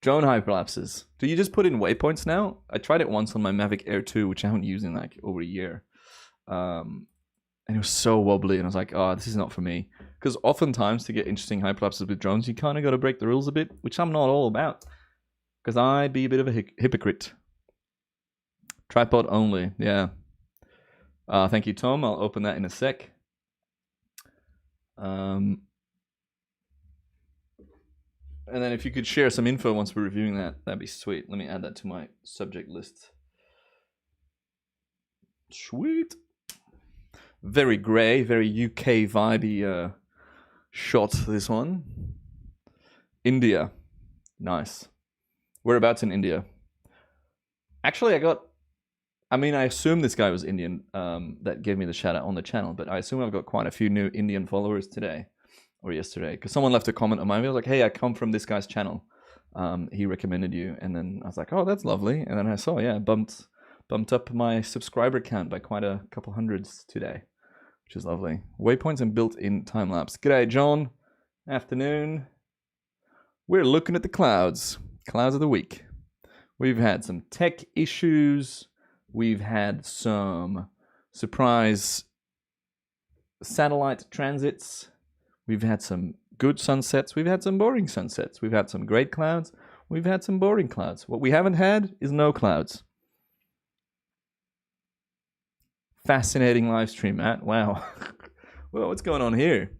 Drone hyperlapses. Do you just put in waypoints now? I tried it once on my Mavic Air 2, which I haven't used in like over a year. And it was so wobbly, and I was like, oh, this is not for me. Because oftentimes to get interesting hyperlapses with drones, you kind of got to break the rules a bit, which I'm not all about. Because I'd be a bit of a hypocrite. Tripod only, yeah. Thank you, Tom. I'll open that in a sec. And then if you could share some info once we're reviewing that, that'd be sweet. Let me add that to my subject list. Sweet. Very grey, very UK vibey shot, this one. India. Nice. Whereabouts in India? Actually, I assume this guy was Indian that gave me the shout out on the channel, but I assume I've got quite a few new Indian followers today or yesterday, because someone left a comment on my video, like, hey, I come from this guy's channel. He recommended you. And then I was like, oh, that's lovely. And then I saw, yeah, bumped up my subscriber count by quite a couple hundreds today, which is lovely. Waypoints and built-in time-lapse. G'day, John. Afternoon. We're looking at the clouds. Clouds of the week. We've had some tech issues. We've had some surprise satellite transits. We've had some good sunsets. We've had some boring sunsets. We've had some great clouds. We've had some boring clouds. What we haven't had is no clouds. Fascinating live stream, Matt. Wow. Well, what's going on here?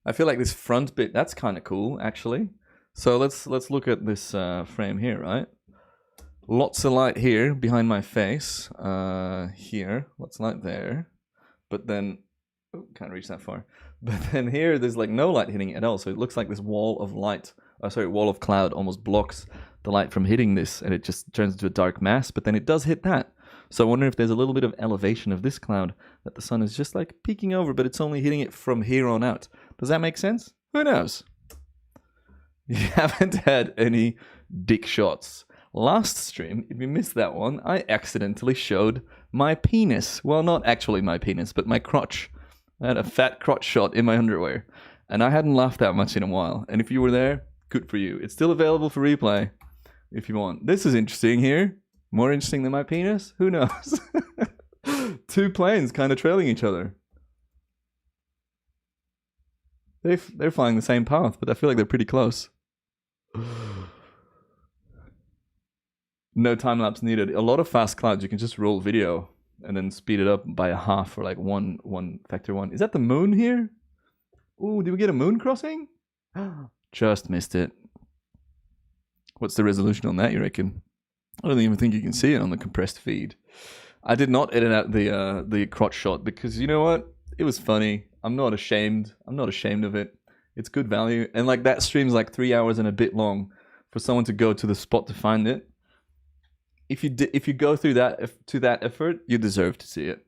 I feel like this front bit, that's kind of cool, actually. So let's look at this frame here, right? Lots of light here behind my face. Here, lots of light there. But then, oh, can't reach that far. But then here, there's like no light hitting it at all. So it looks like this wall of light, wall of cloud almost blocks the light from hitting this, and it just turns into a dark mass. But then it does hit that. So I wonder if there's a little bit of elevation of this cloud that the sun is just like peeking over, but it's only hitting it from here on out. Does that make sense? Who knows? You haven't had any dick shots. Last stream, if you missed that one, I accidentally showed my penis. Well, not actually my penis, but my crotch. I had a fat crotch shot in my underwear. And I hadn't laughed that much in a while. And if you were there, good for you. It's still available for replay if you want. This is interesting here. More interesting than my penis? Who knows? Two planes kind of trailing each other. They're flying the same path, but I feel like they're pretty close. No time lapse needed. A lot of fast clouds, you can just roll video and then speed it up by a half or like one factor one. Is that the moon here? Ooh, did we get a moon crossing? Just missed it. What's the resolution on that, you reckon? I don't even think you can see it on the compressed feed. I did not edit out the crotch shot because you know what? It was funny. I'm not ashamed. I'm not ashamed of it. It's good value. And like that stream's like 3 hours and a bit long for someone to go to the spot to find it. If you go through that to that effort, you deserve to see it.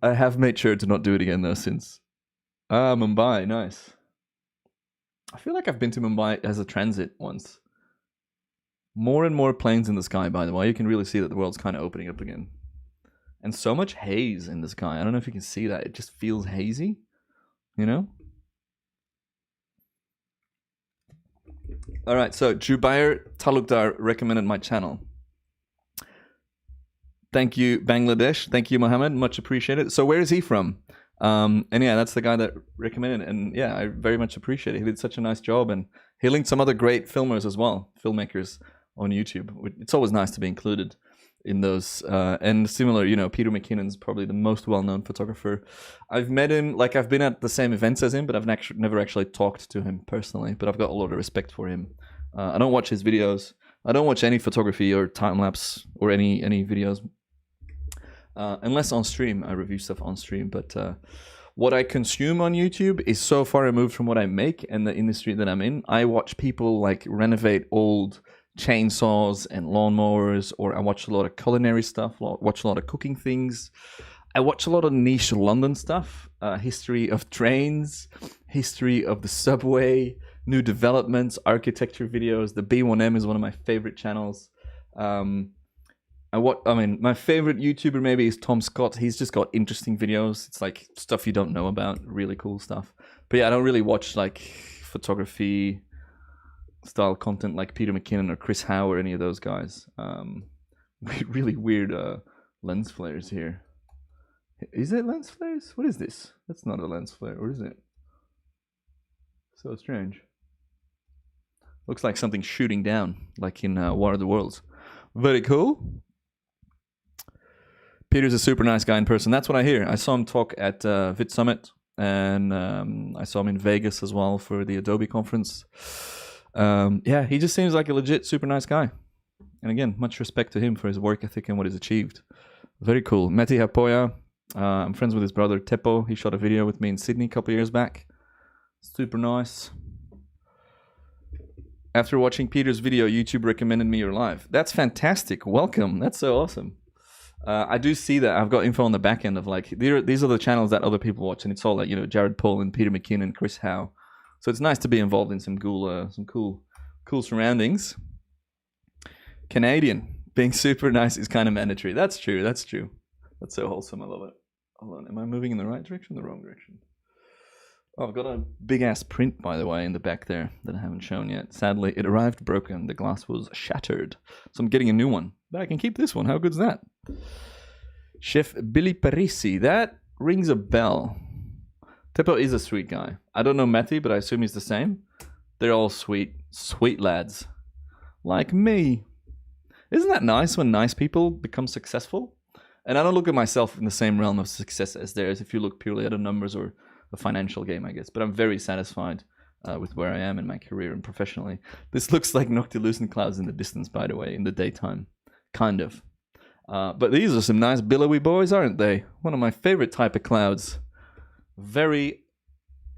I have made sure to not do it again though since. Mumbai, nice. I feel like I've been to Mumbai as a transit once. More and more planes in the sky, by the way. You can really see that the world's kind of opening up again. And so much haze in the sky. I don't know if you can see that. It just feels hazy, you know? All right, so Jubair Talukdar recommended my channel. Thank you, Bangladesh. Thank you, Mohammed. Much appreciated. So where is he from? And yeah, that's the guy that recommended it. And yeah, I very much appreciate it. He did such a nice job. And he linked some other great filmers as well, filmmakers on YouTube. It's always nice to be included in those. And similar, you know, Peter McKinnon's probably the most well-known photographer. I've met him, like I've been at the same events as him, but I've never actually talked to him personally. But I've got a lot of respect for him. I don't watch his videos. I don't watch any photography or time-lapse or any videos. Unless on stream, I review stuff on stream. But what I consume on YouTube is so far removed from what I make and the industry that I'm in. I watch people like renovate old chainsaws and lawnmowers, or I watch a lot of culinary stuff, watch a lot of cooking things. I watch a lot of niche London stuff, history of trains, history of the subway, new developments, architecture videos. The B1M is one of my favorite channels. I mean, my favorite YouTuber maybe is Tom Scott. He's just got interesting videos. It's like stuff you don't know about, really cool stuff. But yeah, I don't really watch like photography style content like Peter McKinnon or Chris Howe or any of those guys. Really weird lens flares here. Is it lens flares? What is this? That's not a lens flare, or is it? So strange. Looks like something shooting down, like in War of the Worlds. Very cool. Peter's a super nice guy in person. That's what I hear. I saw him talk at Vid Summit, and I saw him in Vegas as well for the Adobe conference. Yeah, he just seems like a legit super nice guy. And again, much respect to him for his work ethic and what he's achieved. Very cool. Meti Hapoya. I'm friends with his brother Teppo. He shot a video with me in Sydney a couple of years back. Super nice. After watching Peter's video, YouTube recommended me your live. That's fantastic. Welcome. That's so awesome. I do see that. I've got info on the back end of like, these are the channels that other people watch, and it's all like, you know, Jared Paul and Peter McKinnon, Chris Howe. So it's nice to be involved in some cool surroundings. Canadian. Being super nice is kind of mandatory. That's true. That's true. That's so wholesome. I love it. Hold on. Am I moving in the right direction or the wrong direction? Oh, I've got a big ass print, by the way, in the back there that I haven't shown yet. Sadly, it arrived broken. The glass was shattered. So I'm getting a new one. But I can keep this one. How good's that? Chef Billy Parisi. That rings a bell. Teppo is a sweet guy. I don't know Matty, but I assume he's the same. They're all sweet lads. Like me. Isn't that nice when nice people become successful? And I don't look at myself in the same realm of success as theirs if you look purely at the numbers or the financial game, I guess. But I'm very satisfied with where I am in my career and professionally. This looks like noctilucent clouds in the distance, by the way, in the daytime. Kind of. But these are some nice billowy boys, aren't they? One of my favorite type of clouds. Very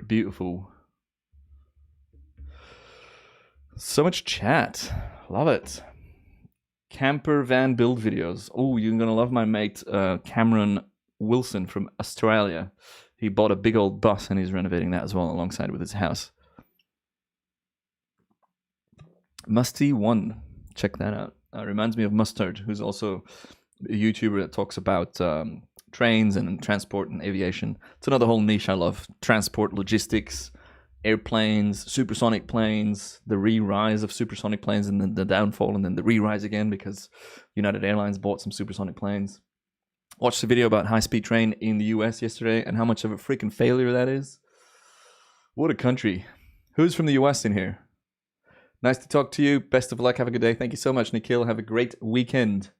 beautiful. So much chat. Love it. Camper van build videos. Oh, you're going to love my mate Cameron Wilson from Australia. He bought a big old bus and he's renovating that as well alongside with his house. Musty1. Check that out. Reminds me of Mustard, who's also a YouTuber that talks about trains and transport and aviation. It's another whole niche I love. Transport, logistics, airplanes, supersonic planes, the re-rise of supersonic planes and then the downfall and then the re-rise again because United Airlines bought some supersonic planes. Watched the video about high-speed train in the US yesterday and how much of a freaking failure that is. What a country. Who's from the US in here? Nice to talk to you. Best of luck. Have a good day. Thank you so much, Nikhil. Have a great weekend.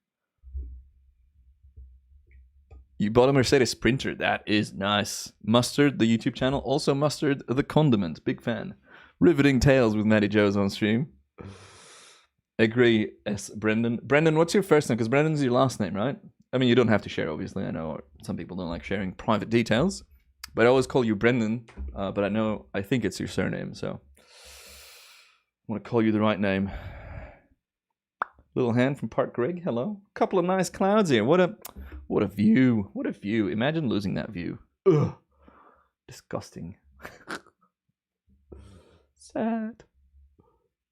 You bought a Mercedes Sprinter. That is nice. Mustard, the YouTube channel. Also Mustard, the condiment. Big fan. Riveting tales with Matty Joes on stream. Agree, S. Brendan. Brendan, what's your first name? Because Brendan's your last name, right? I mean, you don't have to share, obviously. I know some people don't like sharing private details. But I always call you Brendan. But I think it's your surname, so I want to call you the right name. Little hand from Park Greg. Hello. Couple of nice clouds here. What a view. What a view. Imagine losing that view. Ugh. Disgusting. Sad.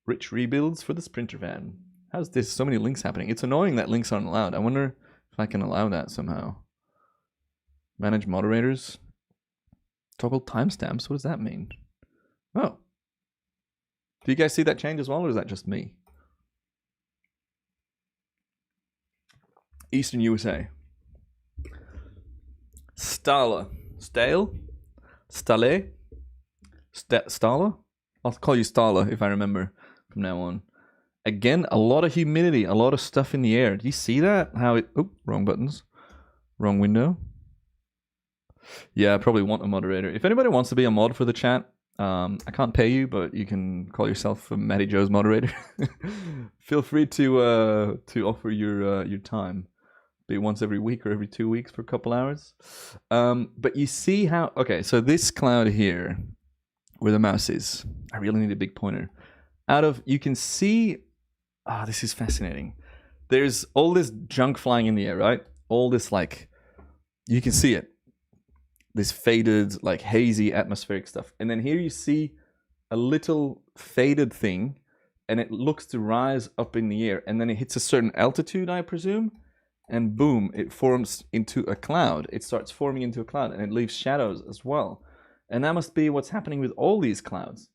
Rich rebuilds for the Sprinter van. How's this? So many links happening. It's annoying that links aren't allowed. I wonder if I can allow that somehow. Manage moderators. Toggle timestamps. What does that mean? Oh. Do you guys see that change as well, or is that just me? Eastern USA. Stala. Stale? Stale? Stala? I'll call you Stala if I remember from now on. Again, a lot of humidity, a lot of stuff in the air. Do you see that? How it... Oh, wrong buttons. Wrong window. Yeah, I probably want a moderator. If anybody wants to be a mod for the chat, I can't pay you, but you can call yourself a Matty Joe's moderator. Feel free to offer your time. Be once every week or every 2 weeks for a couple hours. But you see how... Okay, so this cloud here, where the mouse is, I really need a big pointer. You can see... this is fascinating. There's all this junk flying in the air, right? All this, like... You can see it. This faded, like hazy atmospheric stuff. And then here you see a little faded thing, and it looks to rise up in the air. And then it hits a certain altitude, I presume. and boom, it forms into a cloud. It starts forming into a cloud, and it leaves shadows as well. And that must be what's happening with all these clouds.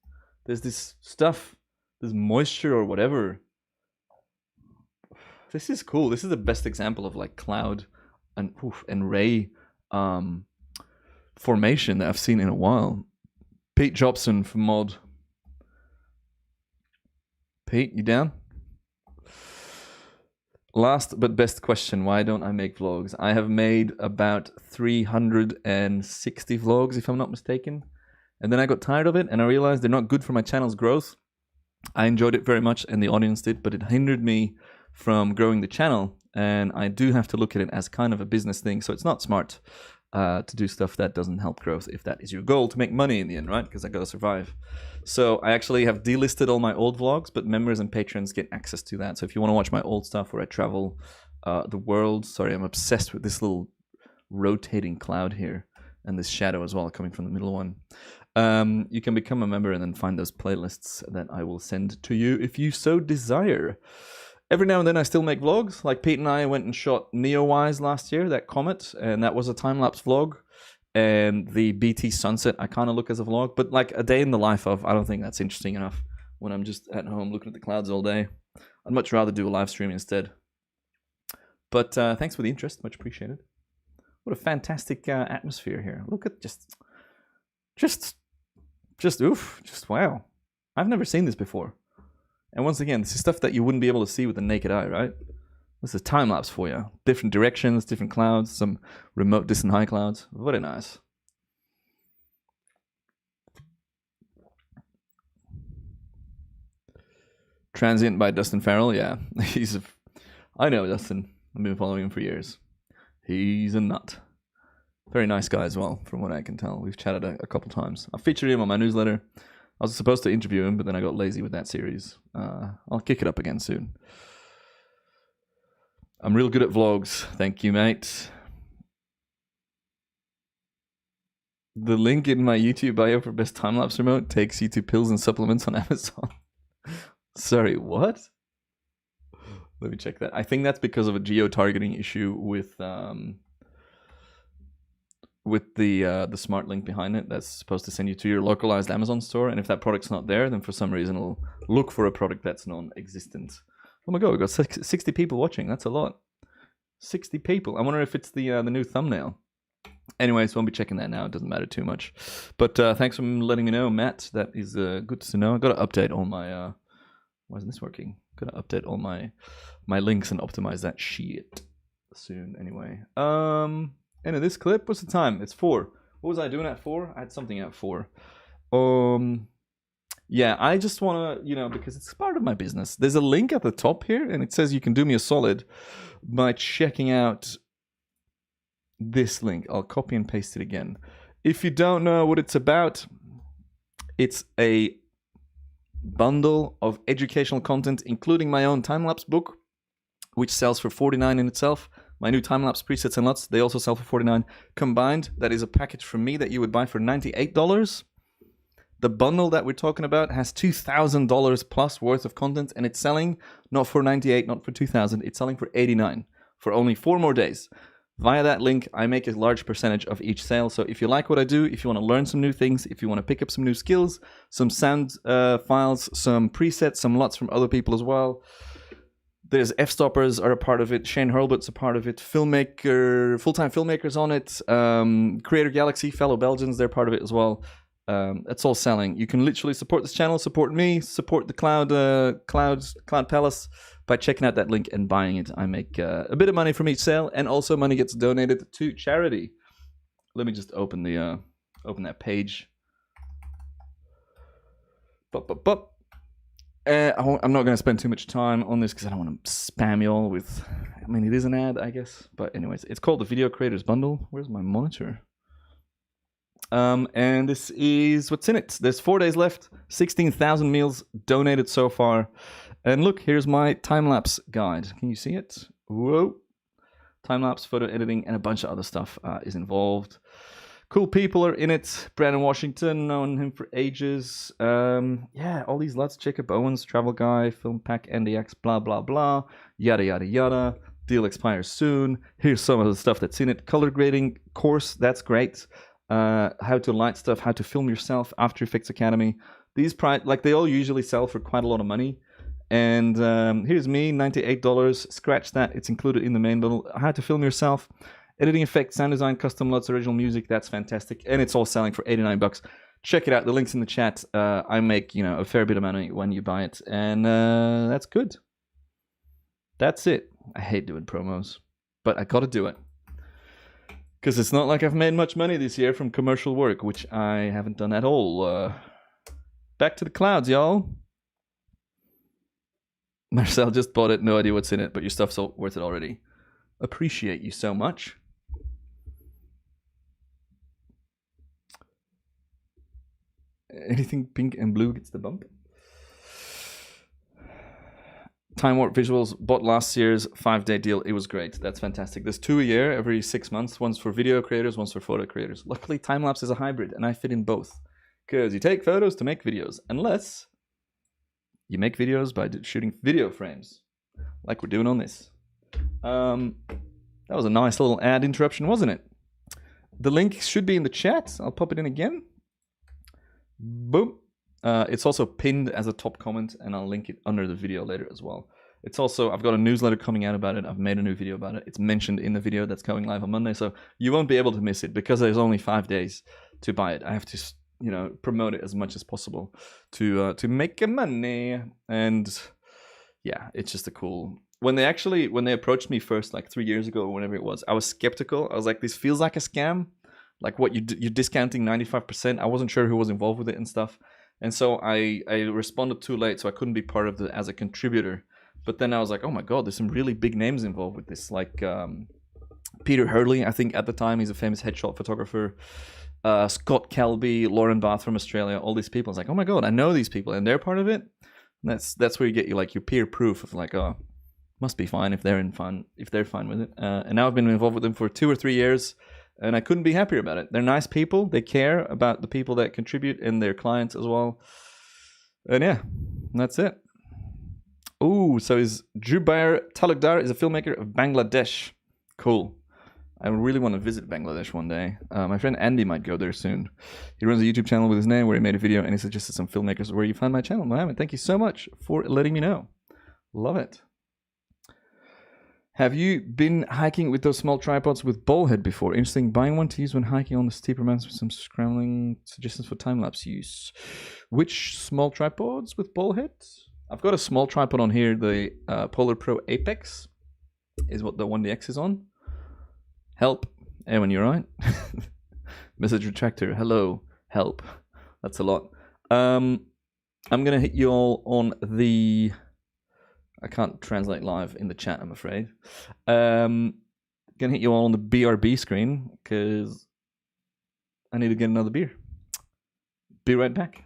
There's this stuff, this moisture or whatever. This is cool. This is the best example of like cloud and ray formation that I've seen in a while. Pete Jobson from Mod. Pete, you down? Last but best question, why don't I make vlogs? I have made about 360 vlogs, if I'm not mistaken. And then I got tired of it, and I realized they're not good for my channel's growth. I enjoyed it very much, and the audience did, but it hindered me from growing the channel. And I do have to look at it as kind of a business thing, so it's not smart to do stuff that doesn't help growth if that is your goal, to make money in the end, right? Because I gotta survive. So I actually have delisted all my old vlogs, but members and patrons get access to that. So if you want to watch my old stuff where I travel the world, sorry, I'm obsessed with this little rotating cloud here and this shadow as well coming from the middle one. You can become a member and then find those playlists that I will send to you if you so desire. Every now and then I still make vlogs. Like Pete and I went and shot Neowise last year, that comet, and that was a time-lapse vlog. And the BT sunset, I kind of look as a vlog, but like a day in the life of, I don't think that's interesting enough when I'm just at home looking at the clouds all day. I'd much rather do a live stream instead. But thanks for the interest, much appreciated. What a fantastic atmosphere here. Look at just wow. I've never seen this before. And once again, this is stuff that you wouldn't be able to see with the naked eye, right? This is time-lapse for you. Different directions, different clouds, some remote, distant high clouds. Very nice. Transient by Dustin Farrell, yeah. I know Dustin. I've been following him for years. He's a nut. Very nice guy as well, from what I can tell. We've chatted a couple times. I featured him on my newsletter. I was supposed to interview him, but then I got lazy with that series. I'll kick it up again soon. I'm real good at vlogs. Thank you, mate. The link in my YouTube bio for best time-lapse remote takes you to pills and supplements on Amazon. Sorry, what? Let me check that. I think that's because of a geo-targeting issue with the smart link behind it that's supposed to send you to your localized Amazon store, and if that product's not there, then for some reason it'll look for a product that's non-existent. Oh my god, we've got 60 people watching. That's a lot. 60 people. I wonder if it's the new thumbnail. Anyways, won't be checking that now. It doesn't matter too much. But thanks for letting me know, Matt. That is good to know. I've got to update all my... why isn't this working? Got to update all my links and optimize that shit soon. Anyway. And in this clip, what's the time? It's 4. What was I doing at 4? I had something at 4. Yeah, I just want to, because it's part of my business. There's a link at the top here, and it says you can do me a solid by checking out this link. I'll copy and paste it again. If you don't know what it's about, it's a bundle of educational content, including my own time-lapse book, which sells for $49 in itself. My new time-lapse presets and LUTs, they also sell for $49. Combined, that is a package from me that you would buy for $98. The bundle that we're talking about has $2,000 plus worth of content, and it's selling not for $98, not for $2,000. It's selling for $89 for only 4 more days. Via that link, I make a large percentage of each sale. So if you like what I do, if you want to learn some new things, if you want to pick up some new skills, some sound files, some presets, some LUTs from other people as well. There's F-stoppers are a part of it. Shane Hurlbut's a part of it. Filmmaker, full-time filmmakers on it. Creator Galaxy, fellow Belgians, they're part of it as well. It's all selling. You can literally support this channel, support me, support the Cloud Palace by checking out that link and buying it. I make a bit of money from each sale, and also money gets donated to charity. Let me just open the open that page. I'm not going to spend too much time on this because I don't want to spam you all with... I mean, it is an ad, I guess. But anyways, it's called the Video Creators Bundle. Where's my monitor? And this is what's in it. There's 4 days left. 16,000 meals donated so far. And look, here's my time-lapse guide. Can you see it? Whoa. Time-lapse, photo editing, and a bunch of other stuff is involved. Cool people are in it. Brandon Washington, known him for ages. Yeah, all these LUTs. Jacob Owens, travel guy, film pack, NDX, blah, blah, blah. Yada, yada, yada. deal expires soon. Here's some of the stuff that's in it. Color grading course, that's great. How to light stuff, how to film yourself, After Effects Academy. These they all usually sell for quite a lot of money. And here's me, $98. Scratch that, it's included in the main bundle. How to film yourself, editing effects, sound design, custom LUTs, original music, that's fantastic. And it's all selling for $89. Check it out, the link's in the chat. I make, a fair bit of money when you buy it. And that's good. That's it. I hate doing promos, but I gotta do it. Because it's not like I've made much money this year from commercial work, which I haven't done at all. Back to the clouds, y'all. Marcel just bought it, no idea what's in it, but your stuff's all worth it already. Appreciate you so much. Anything pink and blue gets the bump. Time Warp Visuals, bought last year's 5-day deal. It was great. That's fantastic. There's 2 a year, every 6 months. One's for video creators, one's for photo creators. Luckily, Timelapse is a hybrid, and I fit in both. Because you take photos to make videos, unless you make videos by shooting video frames, like we're doing on this. That was a nice little ad interruption, wasn't it? The link should be in the chat. I'll pop it in again. Boom. It's also pinned as a top comment, and I'll link it under the video later as well. It's also, I've got a newsletter coming out about it. I've made a new video about it. It's mentioned in the video that's going live on Monday, so you won't be able to miss it because there's only 5 days to buy it. I have to, promote it as much as possible to make money. And yeah, it's just a cool. When they approached me first, like 3 years ago or whenever it was, I was skeptical. I was like, this feels like a scam. Like what you're discounting 95%. I wasn't sure who was involved with it and stuff. And so I responded too late, so I couldn't be part of it as a contributor. But then I was like, oh my god, there's some really big names involved with this. Like Peter Hurley, I think at the time, he's a famous headshot photographer. Scott Kelby, Lauren Bath from Australia, all these people. I was like, oh my god, I know these people, and they're part of it. And that's where you get your peer proof of like, oh, must be fine if they're fine with it. And now I've been involved with them for 2 or 3 years. And I couldn't be happier about it. They're nice people. They care about the people that contribute and their clients as well. And yeah, that's it. Ooh, so is Jubair Talukdar is a filmmaker of Bangladesh. Cool. I really want to visit Bangladesh one day. My friend Andy might go there soon. He runs a YouTube channel with his name where he made a video and he suggested some filmmakers. Where you find my channel, Mohammed. Thank you so much for letting me know. Love it. Have you been hiking with those small tripods with ball head before? Interesting. Buying one to use when hiking on the steeper mountains with some scrambling suggestions for time-lapse use. Which small tripods with ball head? I've got a small tripod on here. The Polar Pro Apex is what the 1DX is on. Help. Ewan, you're right. Message retractor. Hello. Help. That's a lot. I'm going to hit you all on the... I can't translate live in the chat, I'm afraid. Gonna hit you all on the BRB screen because I need to get another beer. Be right back.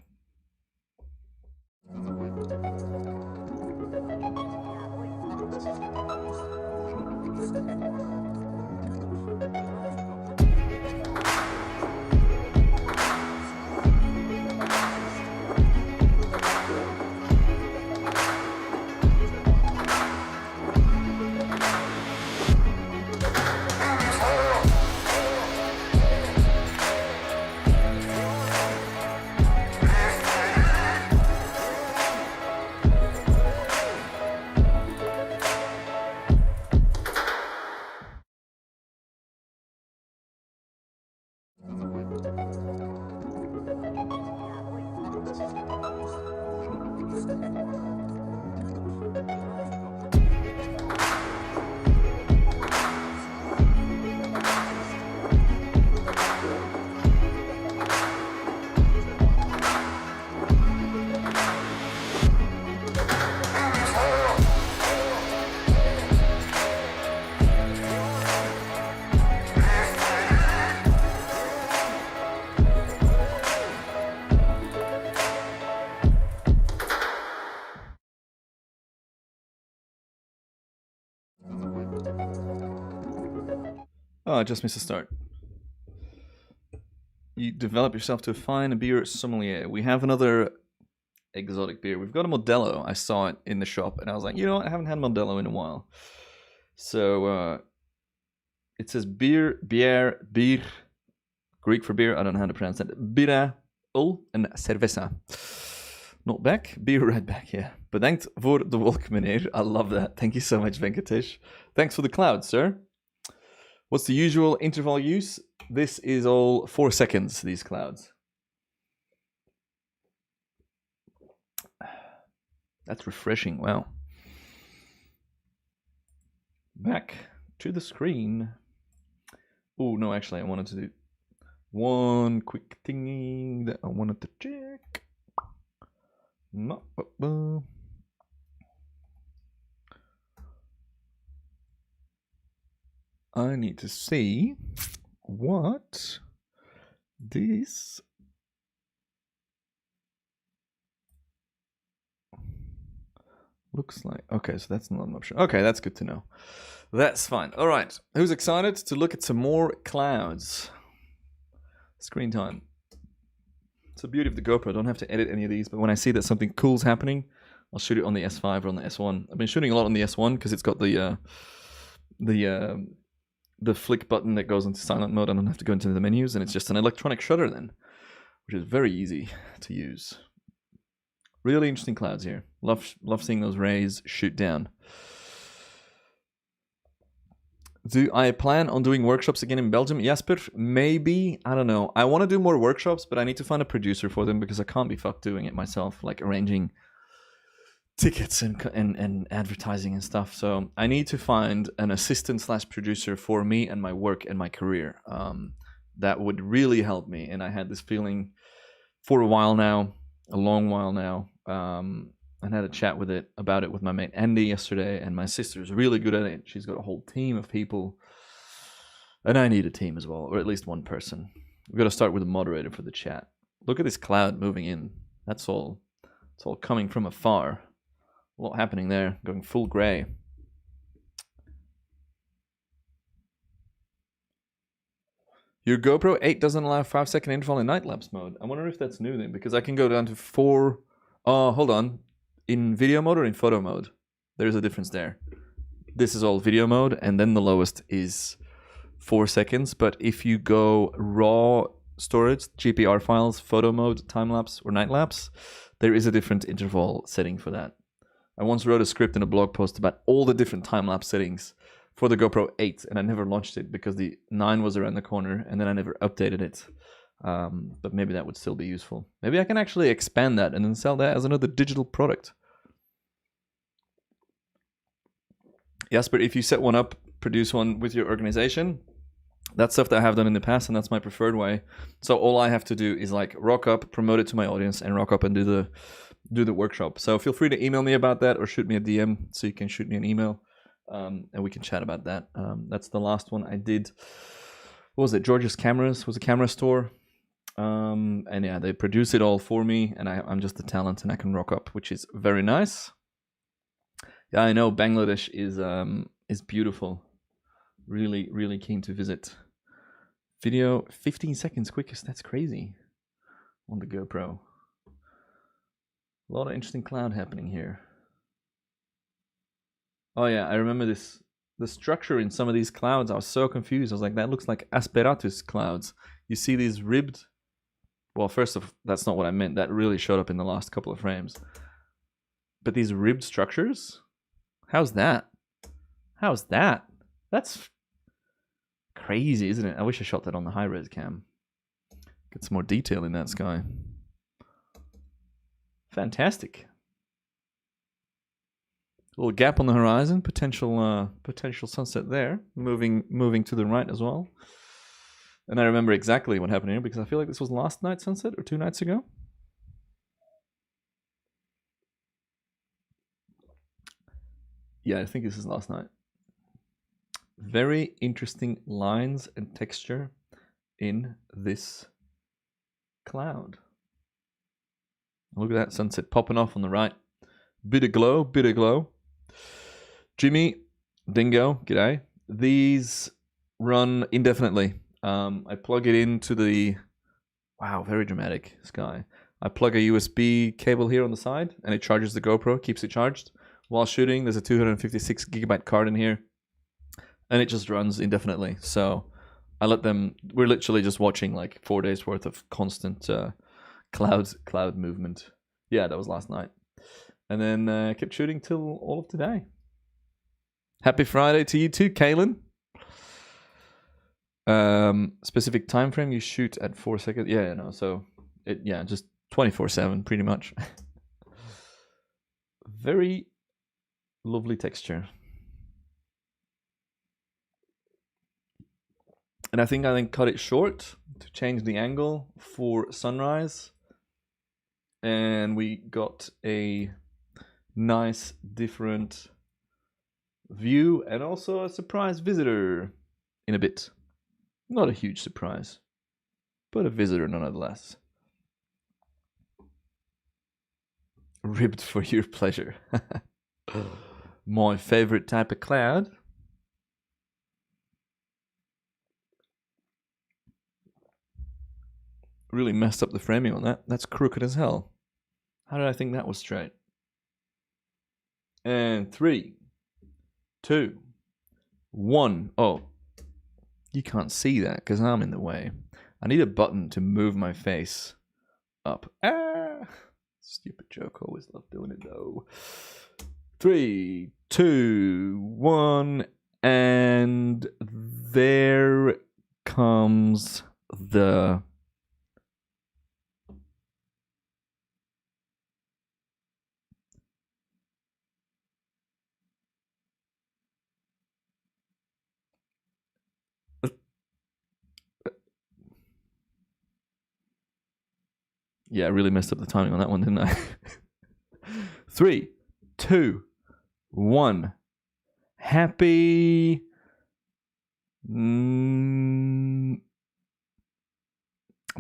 Oh, I just missed a start. You develop yourself to a fine beer sommelier. We have another exotic beer. We've got a Modelo. I saw it in the shop, and I was like, you know what? I haven't had Modelo in a while. So it says beer, Greek for beer. I don't know how to pronounce that. Bira, and cerveza. Not back, beer right back, yeah. Bedankt voor de wolk, meneer. I love that. Thank you so much, Venkatesh. Thanks for the cloud, sir. What's the usual interval use? This is all 4 seconds, these clouds. That's refreshing, wow. Back to the screen. Oh, no, actually, I wanted to do one quick thingy that I wanted to check. No. I need to see what this looks like. Okay, so that's not an option. Okay, that's good to know. That's fine. All right. Who's excited to look at some more clouds? Screen time. It's the beauty of the GoPro. I don't have to edit any of these, but when I see that something cool's happening, I'll shoot it on the S5 or on the S1. I've been shooting a lot on the S1 because it's got the flick button that goes into silent mode. I don't have to go into the menus, and it's just an electronic shutter then, which is very easy to use. Really interesting clouds here. Love seeing those rays shoot down. Do I plan on doing workshops again in Belgium? Jasper, maybe. I don't know. I want to do more workshops, but I need to find a producer for them because I can't be fucked doing it myself, like arranging tickets and advertising and stuff. So I need to find an assistant / producer for me and my work and my career. That would really help me. And I had this feeling for a while now, a long while now. I had a chat about it with my mate Andy yesterday, and my sister's really good at it. She's got a whole team of people, and I need a team as well, or at least one person. We've got to start with a moderator for the chat. Look at this cloud moving in. That's all. It's all coming from afar. A lot happening there, going full gray. Your GoPro 8 doesn't allow 5-second interval in night lapse mode. I wonder if that's new then, because I can go down to 4. Oh, hold on. In video mode or in photo mode? There's a difference there. This is all video mode, and then the lowest is 4 seconds. But if you go raw storage, GPR files, photo mode, time lapse, or night lapse, there is a different interval setting for that. I once wrote a script in a blog post about all the different time lapse settings for the GoPro 8, and I never launched it because the 9 was around the corner, and then I never updated it. But maybe that would still be useful. Maybe I can actually expand that and then sell that as another digital product. Jasper, if you set one up, produce one with your organization, that's stuff that I have done in the past, and that's my preferred way. So all I have to do is like rock up, promote it to my audience, and rock up and do the workshop. So feel free to email me about that or shoot me a DM, so you can shoot me an email, and we can chat about that. That's the last one I did. What was it? George's Cameras was a camera store. And yeah, they produce it all for me, and I'm just the talent, and I can rock up, which is very nice. Yeah, I know Bangladesh is beautiful. Really, really keen to visit. Video 15 seconds quickest. That's crazy on the GoPro. A lot of interesting cloud happening here. Oh yeah, I remember this. The structure in some of these clouds, I was so confused. I was like, that looks like asperatus clouds. You see these ribbed. Well, first of, that's not what I meant. That really showed up in the last couple of frames. But these ribbed structures. How's that? How's that? That's crazy, isn't it? I wish I shot that on the high-res cam. Get some more detail in that sky. Fantastic. A little gap on the horizon. Potential sunset there. Moving to the right as well. And I remember exactly what happened here because I feel like this was last night's sunset or 2 nights ago. Yeah, I think this is last night. Very interesting lines and texture in this cloud. Look at that sunset popping off on the right. Bit of glow, bit of glow. Jimmy, Dingo, g'day. These run indefinitely. I plug it into the, wow, very dramatic sky. I plug a USB cable here on the side and it charges the GoPro, keeps it charged. While shooting, there's a 256 gigabyte card in here. and it just runs indefinitely. So I let them. We're literally just watching like 4 days worth of constant cloud movement. Yeah, that was last night, and then kept shooting till all of today. Happy Friday to you too, Kaylin. Specific time frame, you shoot at 4 seconds. Yeah, no, so just 24/7 pretty much. Very lovely texture. And I think I then cut it short to change the angle for sunrise. And we got a nice different view and also a surprise visitor in a bit. Not a huge surprise, but a visitor nonetheless. Ribbed for your pleasure. My favorite type of cloud. Really messed up the framing on that. That's crooked as hell. How did I think that was straight? And 3, 2, 1. Oh, you can't see that because I'm in the way. I need a button to move my face up. Ah! Stupid joke. Always love doing it though. 3, 2, 1. And there comes the... Yeah, I really messed up the timing on that one, didn't I? 3, 2, 1. Happy... Am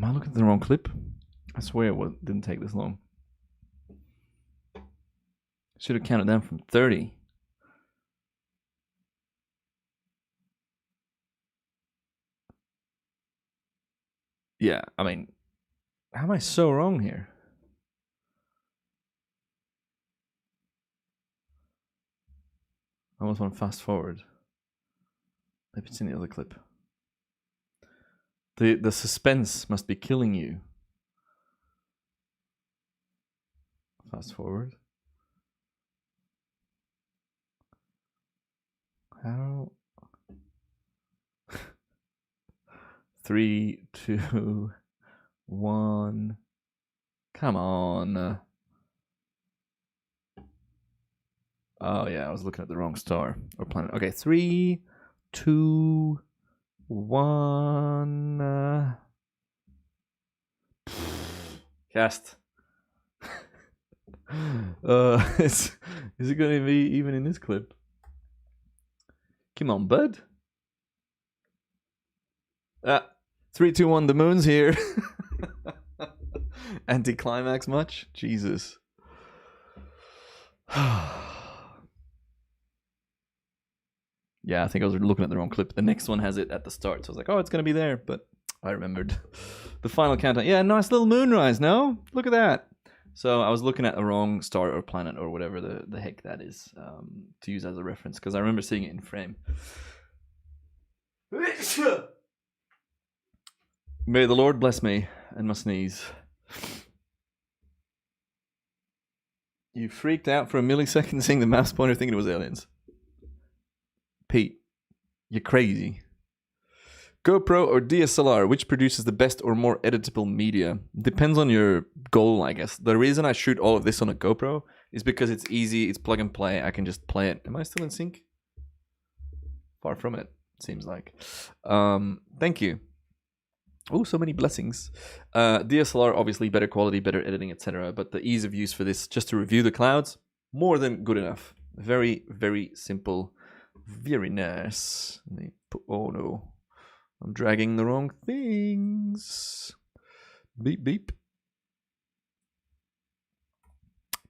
I looking at the wrong clip? I swear it didn't take this long. Should have counted down from 30. Yeah, I mean... How am I so wrong here? I almost want to fast forward. Maybe it's in the other clip. The suspense must be killing you. Fast forward. How? 3, 2, 1. Come on. Oh yeah, I was looking at the wrong star or planet. Okay, 3, 2, 1. Cast. Is it going to be even in this clip? Come on, bud. 3, 2, 1. The moon's here. Anticlimax much? Jesus. Yeah, I think I was looking at the wrong clip. The next one has it at the start, so I was like, oh, it's going to be there, but I remembered. The final countdown. Yeah, nice little moonrise, no? Look at that. So I was looking at the wrong star or planet or whatever the heck that is to use as a reference, because I remember seeing it in frame. May the Lord bless me and my sneeze. You freaked out for a millisecond seeing the mouse pointer thinking it was aliens. Pete, you're crazy. GoPro or DSLR, which produces the best or more editable media? Depends on your goal, I guess. The reason I shoot all of this on a GoPro is because it's easy, it's plug and play, I can just play it. Am I still in sync? Far from it, seems like. Thank you. Oh, so many blessings. DSLR, obviously, better quality, better editing, etc. But the ease of use for this, just to review the clouds, more than good enough. Very, very simple. Very nice. Oh no. I'm dragging the wrong things. Beep, beep.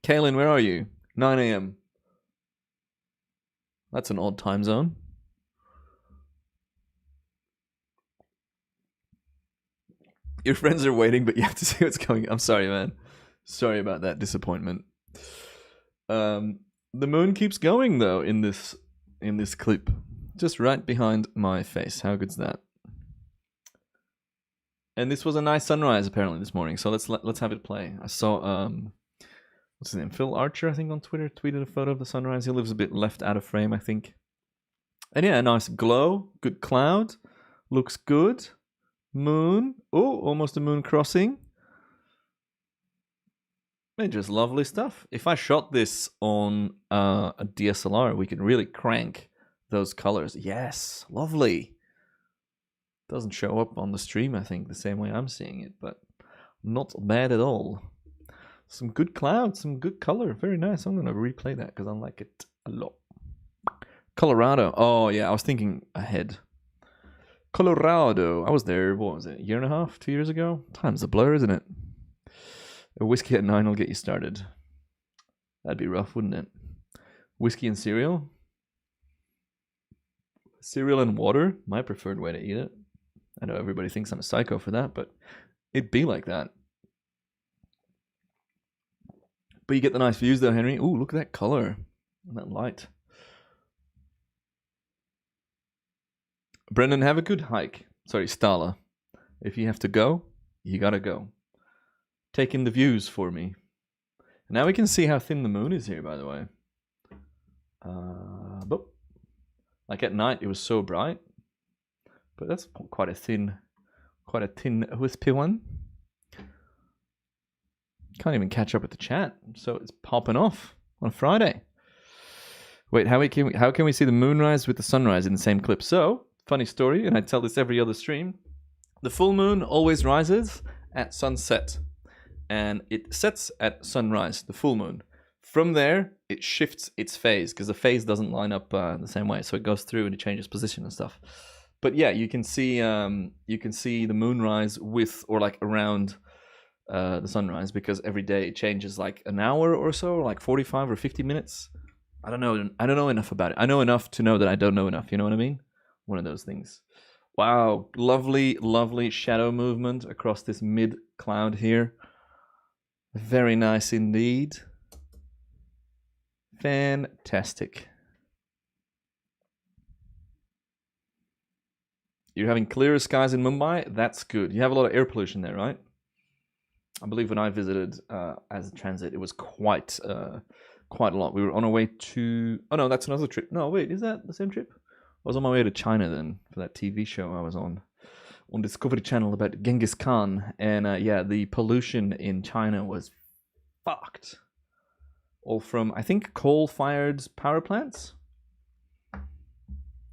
Kaylin, where are you? 9 a.m. That's an odd time zone. Your friends are waiting, but you have to see what's going on. I'm sorry, man. Sorry about that disappointment. The moon keeps going, though, in this clip. Just right behind my face. How good's that? And this was a nice sunrise apparently this morning. So let's have it play. I saw what's his name? Phil Archer, I think, on Twitter tweeted a photo of the sunrise. He lives a bit left out of frame, I think. And yeah, a nice glow, good cloud, looks good. Moon, oh, almost a moon crossing. And just lovely stuff. If I shot this on a DSLR, we could really crank those colors. Yes, lovely. Doesn't show up on the stream, I think, the same way I'm seeing it, but not bad at all. Some good clouds, some good color. Very nice. I'm going to replay that because I like it a lot. Colorado. Oh, yeah, I was thinking ahead. Colorado. I was there, what was it, a year and a half, 2 years ago? Time's a blur, isn't it? A whiskey at 9 will get you started. That'd be rough, wouldn't it? Whiskey and cereal? Cereal and water? My preferred way to eat it. I know everybody thinks I'm a psycho for that, but it'd be like that. But you get the nice views though, Henry. Ooh, look at that color and that light. Brendan, have a good hike. Sorry, Stala. If you have to go, you gotta go. Take in the views for me. Now we can see how thin the moon is here, by the way. Like at night, it was so bright. But that's quite a thin wispy one. Can't even catch up with the chat, so it's popping off on a Friday. Wait, how can we see the moonrise with the sunrise in the same clip? So, funny story, and I tell this every other stream. The full moon always rises at sunset, and it sets at sunrise, the full moon. From there, it shifts its phase, because the phase doesn't line up the same way, so it goes through and it changes position and stuff. But yeah, you can see the moonrise with or like around the sunrise, because every day it changes like an hour or so, like 45 or 50 minutes. I don't know enough about it. I know enough to know that I don't know enough. You know what I mean? One of those things. Wow, lovely, lovely shadow movement across this mid cloud here. Very nice indeed. Fantastic. You're having clearer skies in Mumbai? That's good. You have a lot of air pollution there, right? I believe when I visited as a transit, it was quite a lot. We were on our way to... Oh, no, that's another trip. No, wait, is that the same trip? I was on my way to China then for that TV show I was on Discovery Channel about Genghis Khan. And yeah, the pollution in China was fucked. All from, I think, coal-fired power plants.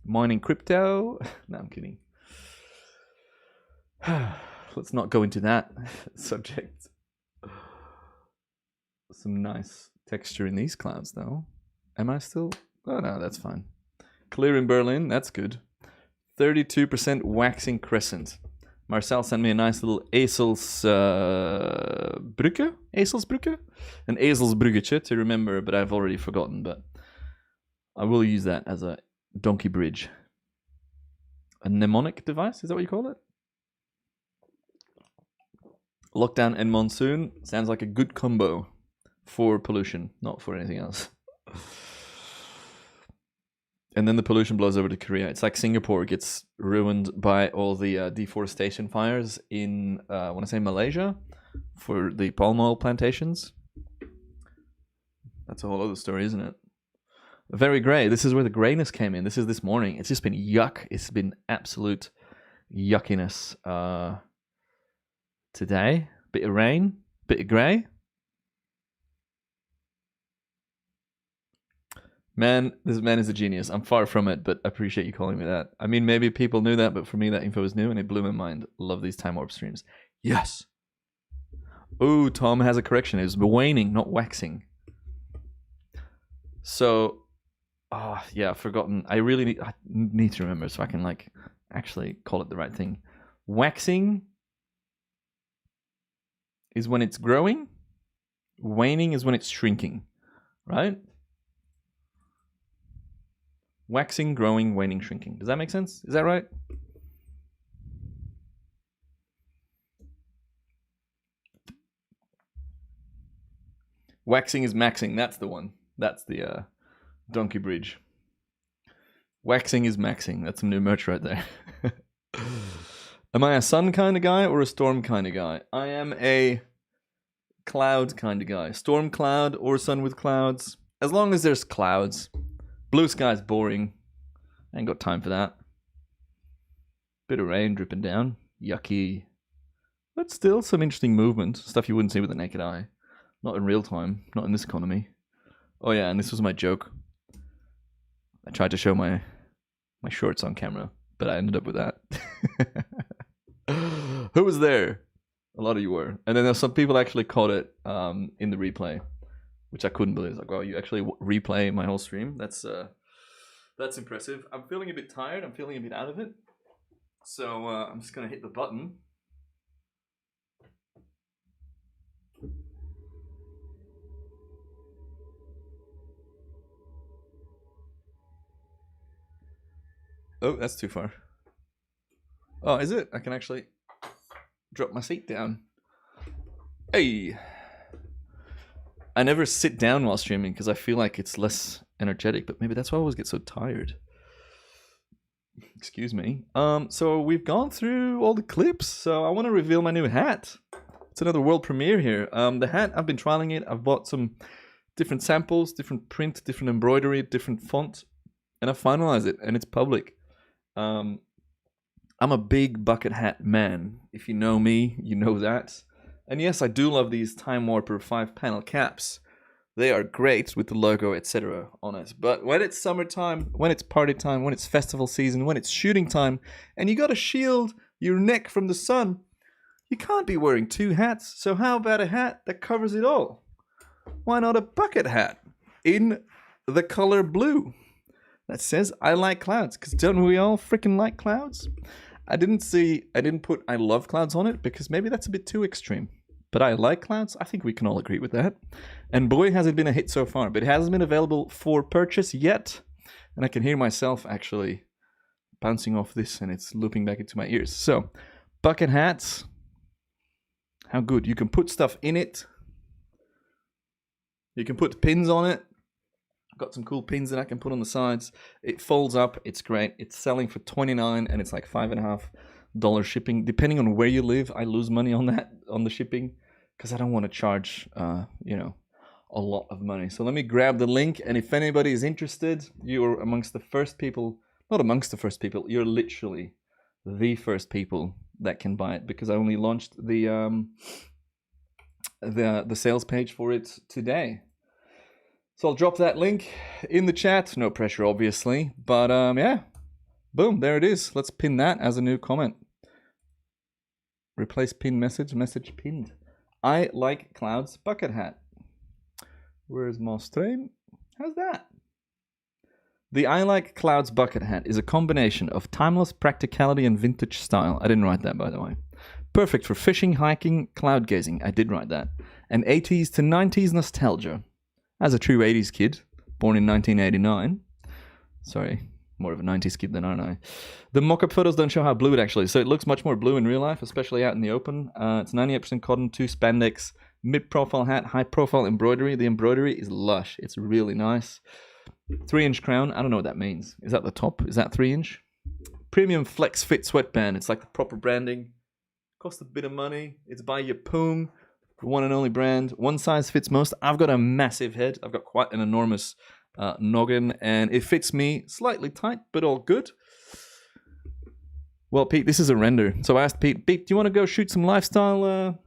Mining crypto. No, I'm kidding. Let's not go into that subject. Some nice texture in these clouds, though. Am I still? Oh, no, that's fine. Clear in Berlin, that's good. 32% waxing crescent. Marcel sent me a nice little Eselsbrücke? Eselsbrücke? An Eselsbrücke to remember, but I've already forgotten. But I will use that as a donkey bridge. A mnemonic device? Is that what you call it? Lockdown and monsoon sounds like a good combo for pollution, not for anything else. And then the pollution blows over to Korea. It's like Singapore gets ruined by all the deforestation fires in, I want to say Malaysia, for the palm oil plantations. That's a whole other story, isn't it? Very grey. This is where the greyness came in. This is this morning. It's just been yuck. It's been absolute yuckiness today. Bit of rain, bit of grey. Man, this man is a genius. I'm far from it, but I appreciate you calling me that. I mean, maybe people knew that, but for me, that info was new, and it blew my mind. Love these Time Warp streams. Yes. Ooh, Tom has a correction. It was waning, not waxing. So, yeah, I've forgotten. I need to remember so I can, like, actually call it the right thing. Waxing is when it's growing. Waning is when it's shrinking, right? Waxing, growing, waning, shrinking. Does that make sense? Is that right? Waxing is maxing. That's the one. That's the donkey bridge. Waxing is maxing. That's some new merch right there. Am I a sun kind of guy or a storm kind of guy? I am a cloud kind of guy. Storm cloud or sun with clouds. As long as there's clouds. Blue sky's boring. I ain't got time for that. Bit of rain dripping down. Yucky. But still some interesting movement. Stuff you wouldn't see with the naked eye. Not in real time. Not in this economy. Oh yeah, and this was my joke. I tried to show my shorts on camera, but I ended up with that. Who was there? A lot of you were. And then there's some people actually caught it in the replay, which I couldn't believe. It's like, oh, you actually replay my whole stream? That's impressive. I'm feeling a bit tired. I'm feeling a bit out of it. So I'm just going to hit the button. Oh, that's too far. Oh, is it? I can actually drop my seat down. Hey! I never sit down while streaming because I feel like it's less energetic, but maybe that's why I always get so tired. Excuse me. So we've gone through all the clips, so I want to reveal my new hat. It's another world premiere here. The hat, I've been trialing it. I've bought some different samples, different print, different embroidery, different font, and I finalized it, and it's public. I'm a big bucket hat man. If you know me, you know that. And yes, I do love these Time Warper 5-panel caps. They are great with the logo, etc. on it. But when it's summertime, when it's party time, when it's festival season, when it's shooting time, and you gotta shield your neck from the sun, you can't be wearing two hats. So how about a hat that covers it all? Why not a bucket hat in the color blue that says I like clouds? Because don't we all freaking like clouds? I didn't put I love clouds on it because maybe that's a bit too extreme. But I like clouds. I think we can all agree with that. And boy, has it been a hit so far. But it hasn't been available for purchase yet. And I can hear myself actually bouncing off this and it's looping back into my ears. So, bucket hats. How good. You can put stuff in it. You can put pins on it. I've got some cool pins that I can put on the sides. It folds up. It's great. It's selling for $29 and it's like $5.50 shipping. Depending on where you live, I lose money on that, on the shipping, because I don't want to charge, a lot of money. So let me grab the link. And if anybody is interested, you're amongst the first people, not amongst the first people, you're literally the first people that can buy it, because I only launched the sales page for it today. So I'll drop that link in the chat. No pressure, obviously. But yeah, boom, there it is. Let's pin that as a new comment. Replace pin message pinned. I like clouds bucket hat. Where's my stream? How's that? The I like clouds bucket hat is a combination of timeless practicality and vintage style. I didn't write that, by the way. Perfect for fishing, hiking, cloud gazing. I did write that. And 80s to 90s nostalgia. As a true 80s kid, born in 1989. Sorry, more of a 90s kid than aren't I? The mock-up photos don't show how blue it actually is. So it looks much more blue in real life, especially out in the open. It's 98% cotton, 2 spandex, mid-profile hat, high-profile embroidery. The embroidery is lush. It's really nice. 3-inch crown. I don't know what that means. Is that the top? Is that 3-inch? Premium Flex Fit sweatband. It's like the proper branding. Cost a bit of money. It's by Yapung. One and only brand. One size fits most. I've got a massive head. I've got quite an enormous noggin, and it fits me slightly tight, but all good. Well, Pete, this is a render. So I asked Pete, do you want to go shoot some lifestyle?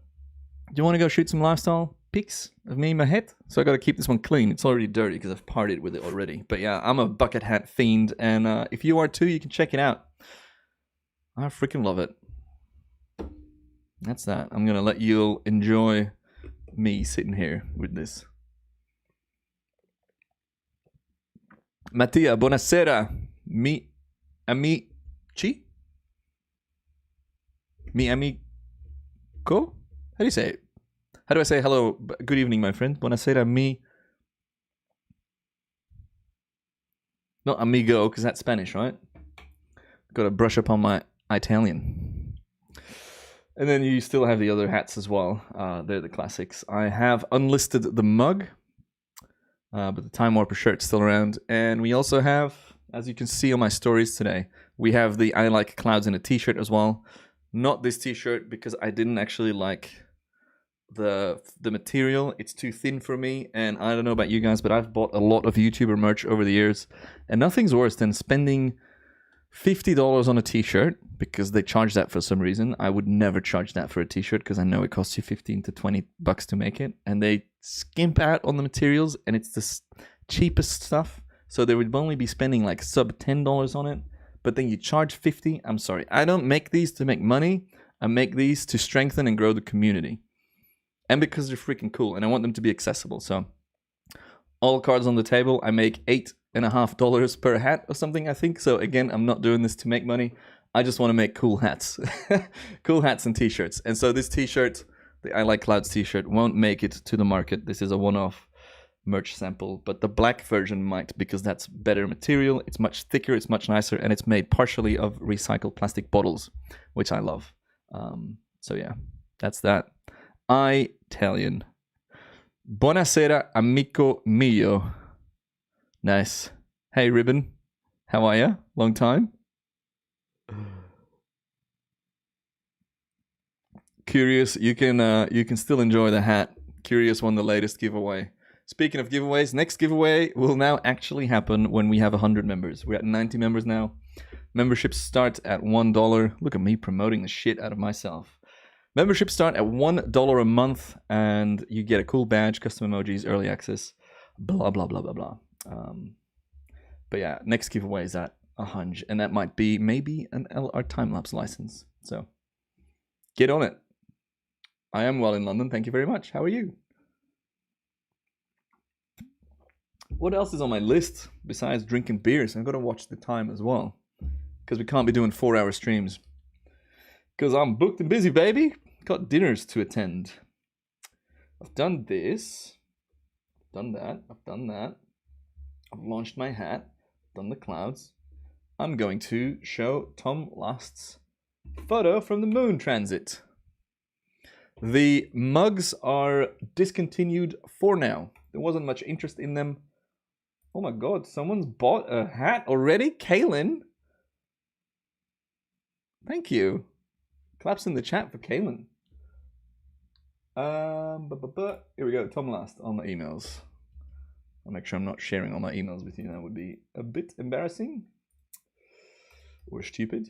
Pics of me in my head? So I got to keep this one clean. It's already dirty because I've partied with it already. But yeah, I'm a bucket hat fiend, and if you are too, you can check it out. I freaking love it. That's that. I'm going to let you enjoy me sitting here with this. Mattia, buonasera. Mi amici? Mi amico? How do you say it? How do I say hello? Good evening, my friend. Buonasera, mi... Not amigo, because that's Spanish, right? Got to brush up on my Italian. And then you still have the other hats as well. They're the classics. I have unlisted the mug, but the Time Warper shirt's still around. And we also have As you can see on my stories today, we have the I Like Clouds in a t-shirt as well. Not this t-shirt because I didn't actually like the material. It's too thin for me, and I don't know about you guys, but I've bought a lot of YouTuber merch over the years, and nothing's worse than spending $50 on a t-shirt because they charge that for some reason. I would never charge that for a t-shirt because I know it costs you 15 to 20 bucks to make it, and they skimp out on the materials, and it's the cheapest stuff. So they would only be spending like sub $10 on it, but then you charge 50. I'm sorry, I don't make these to make money. I make these to strengthen and grow the community, and because they're freaking cool, and I want them to be accessible. So all cards on the table. I make $8.50 per hat or something, I think. So again, I'm not doing this to make money. I just want to make cool hats, cool hats and t-shirts. And so this t-shirt, the I Like Clouds t-shirt, won't make it to the market. This is a one-off merch sample, but the black version might, because that's better material. It's much thicker, it's much nicer, and it's made partially of recycled plastic bottles, which I love. So yeah, that's that. Italian. Buonasera, amico mio. Nice. Hey, Ribbon. How are you? Long time. Curious, you can still enjoy the hat. Curious won the latest giveaway. Speaking of giveaways, next giveaway will now actually happen when we have 100 members. We're at 90 members now. Memberships start at $1. Look at me promoting the shit out of myself. Memberships start at $1 a month, and you get a cool badge, custom emojis, early access, blah, blah, blah, blah, blah. But yeah, next giveaway is at 100, and that might be maybe an LR time-lapse license. So get on it. I am well in London. Thank you very much. How are you? What else is on my list besides drinking beers? I've got to watch the time as well, because we can't be doing 4-hour streams. Because I'm booked and busy, baby. Got dinners to attend. I've done this. Done that. I've done that. I've launched my hat. Done the clouds. I'm going to show Tom Last's photo from the moon transit. The mugs are discontinued for now. There wasn't much interest in them. Oh my god, someone's bought a hat already? Kaylin? Thank you. Claps in the chat for Kaylin. Here we go. Tom Last on my emails. I'll make sure I'm not sharing all my emails with you. That would be a bit embarrassing. Or stupid.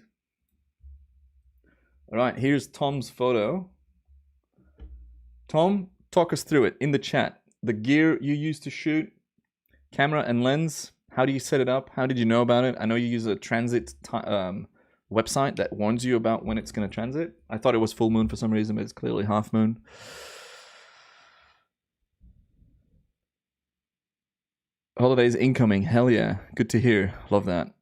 Alright, here's Tom's photo. Tom, talk us through it in the chat. The gear you use to shoot, camera and lens, how do you set it up? How did you know about it? I know you use a transit website that warns you about when it's going to transit. I thought it was full moon for some reason, but it's clearly half moon. Holidays incoming. Hell yeah. Good to hear. Love that.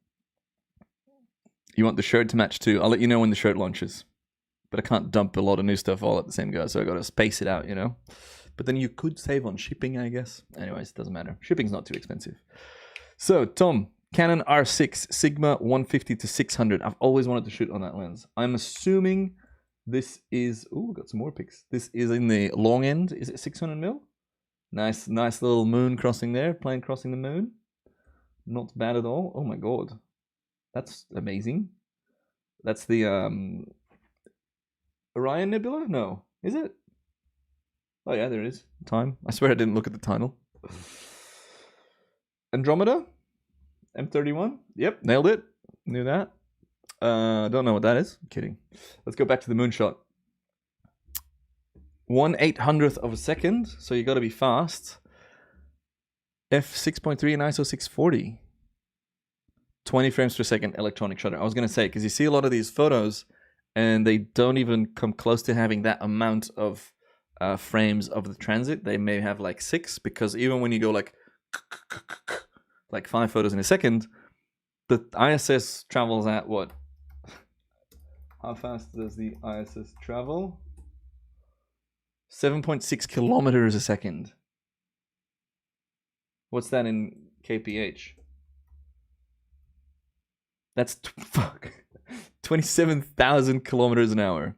You want the shirt to match too? I'll let you know when the shirt launches. But I can't dump a lot of new stuff all at the same go, so I got to space it out, you know? But then you could save on shipping, I guess. Anyways, it doesn't matter. Shipping's not too expensive. So, Tom, Canon R6 Sigma 150 to 600. I've always wanted to shoot on that lens. I'm assuming this is... Ooh, got some more pics. This is in the long end. Is it 600mm? Nice little moon crossing there. Plane crossing the moon. Not bad at all. Oh my god. That's amazing. That's the Orion Nebula? No. Is it? Oh yeah, there it is. Time. I swear I didn't look at the title. Andromeda? M31? Yep, nailed it. Knew that. Don't know what that is. I'm kidding. Let's go back to the moonshot. 1/800th of a second, so you got to be fast. f6.3 and ISO 640. 20 frames per second electronic shutter. I was going to say, because you see a lot of these photos, and they don't even come close to having that amount of frames of the transit. They may have like 6, because even when you go like 5 photos in a second, the ISS travels at what? How fast does the ISS travel? 7.6 kilometers a second. What's that in kph? That's 27,000 kilometers an hour.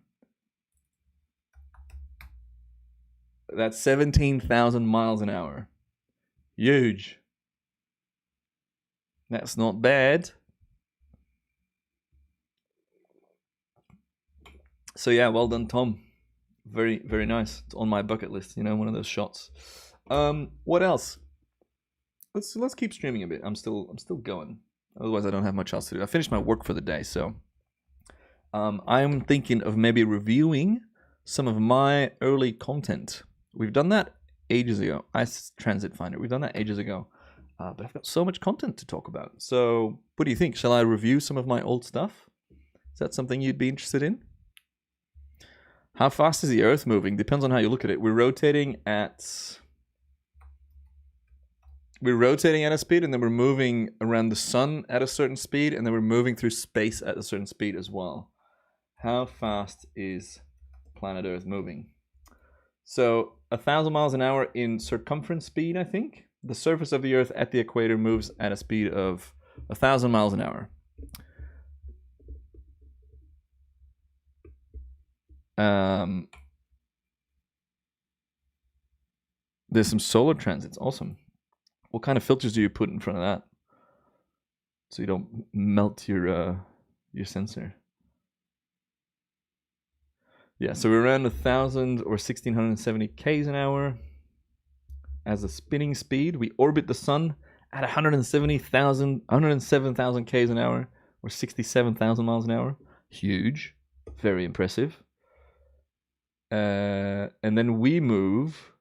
That's 17,000 miles an hour. Huge. That's not bad. So yeah, well done, Tom. Very, very nice. It's on my bucket list, you know, one of those shots. What else? Let's keep streaming a bit. I'm still going. Otherwise I don't have much else to do. I finished my work for the day, so I'm thinking of maybe reviewing some of my early content. We've done that ages ago. Ice Transit Finder. We've done that ages ago. But I've got so much content to talk about. So what do you think? Shall I review some of my old stuff? Is that something you'd be interested in? How fast is the Earth moving? Depends on how you look at it. We're rotating at a speed, and then we're moving around the sun at a certain speed, and then we're moving through space at a certain speed as well. How fast is planet Earth moving? So 1,000 miles an hour in circumference speed, I think. The surface of the Earth at the equator moves at a speed of 1,000 miles an hour. There's some solar transits. Awesome. What kind of filters do you put in front of that so you don't melt your sensor? Yeah, so we're around 1,000 or 1,670 k's an hour as a spinning speed. We orbit the sun at 107,000 k's an hour, or 67,000 miles an hour. Huge, very impressive. And then we move.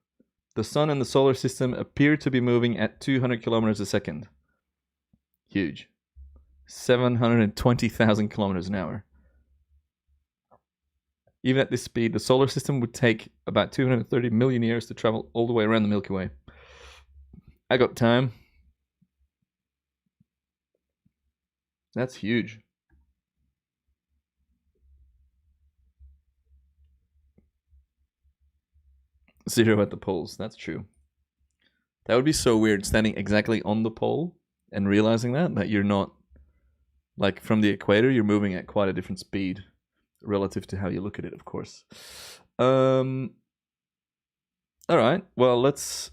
The sun and the solar system appear to be moving at 200 kilometers a second. Huge. 720,000 kilometers an hour. Even at this speed, the solar system would take about 230 million years to travel all the way around the Milky Way. I got time. That's huge. Zero at the poles. That's true. That would be so weird, standing exactly on the pole and realizing that you're not, like, from the equator, you're moving at quite a different speed relative to how you look at it, of course. All right. Well, let's.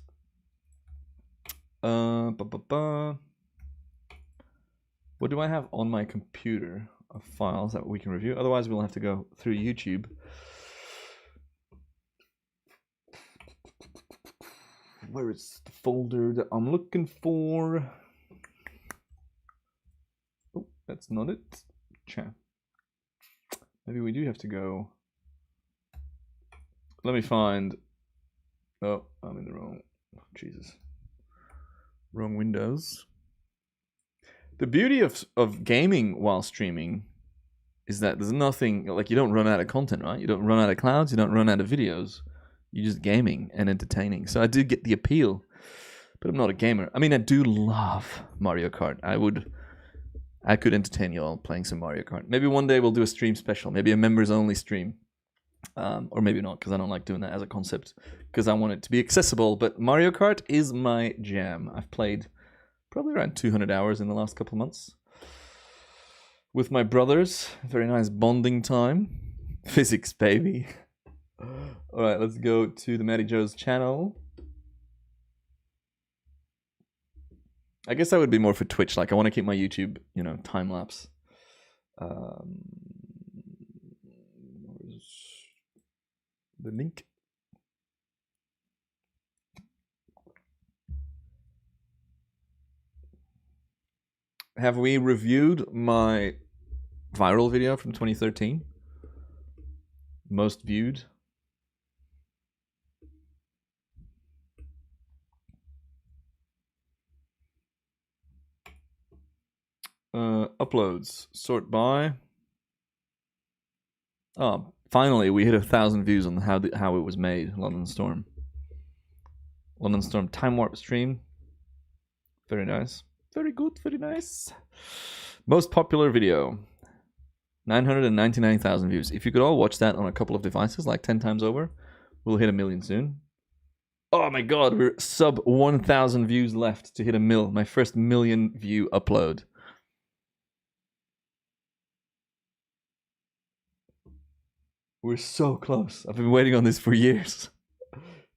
What do I have on my computer of files that we can review? Otherwise, we'll have to go through YouTube. Where is the folder that I'm looking for? Oh, that's not it. Chat. Maybe we do have to go. Let me find. Oh, I'm in the wrong. Jesus. Wrong windows. The beauty of gaming while streaming is that there's nothing, like, you don't run out of content, right? You don't run out of clouds, you don't run out of videos. You're just gaming and entertaining. So I do get the appeal, but I'm not a gamer. I mean, I do love Mario Kart. I could entertain you all playing some Mario Kart. Maybe one day we'll do a stream special, maybe a members only stream. Or maybe not, because I don't like doing that as a concept, because I want it to be accessible. But Mario Kart is my jam. I've played probably around 200 hours in the last couple of months with my brothers. Very nice bonding time. Physics, baby. All right, let's go to the Matty Joe's channel. I guess that would be more for Twitch. Like, I want to keep my YouTube, time lapse. The link. Have we reviewed my viral video from 2013? Most viewed. Uploads. Sort by. Oh, finally, we hit 1,000 views on how it was made. London Storm. London Storm time warp stream. Very nice. Very good. Very nice. Most popular video. 999,000 views. If you could all watch that on a couple of devices, like 10 times over, we'll hit 1 million soon. Oh my god, we're sub 1,000 views left to hit 1 mil. My first 1 million view upload. We're so close. I've been waiting on this for years.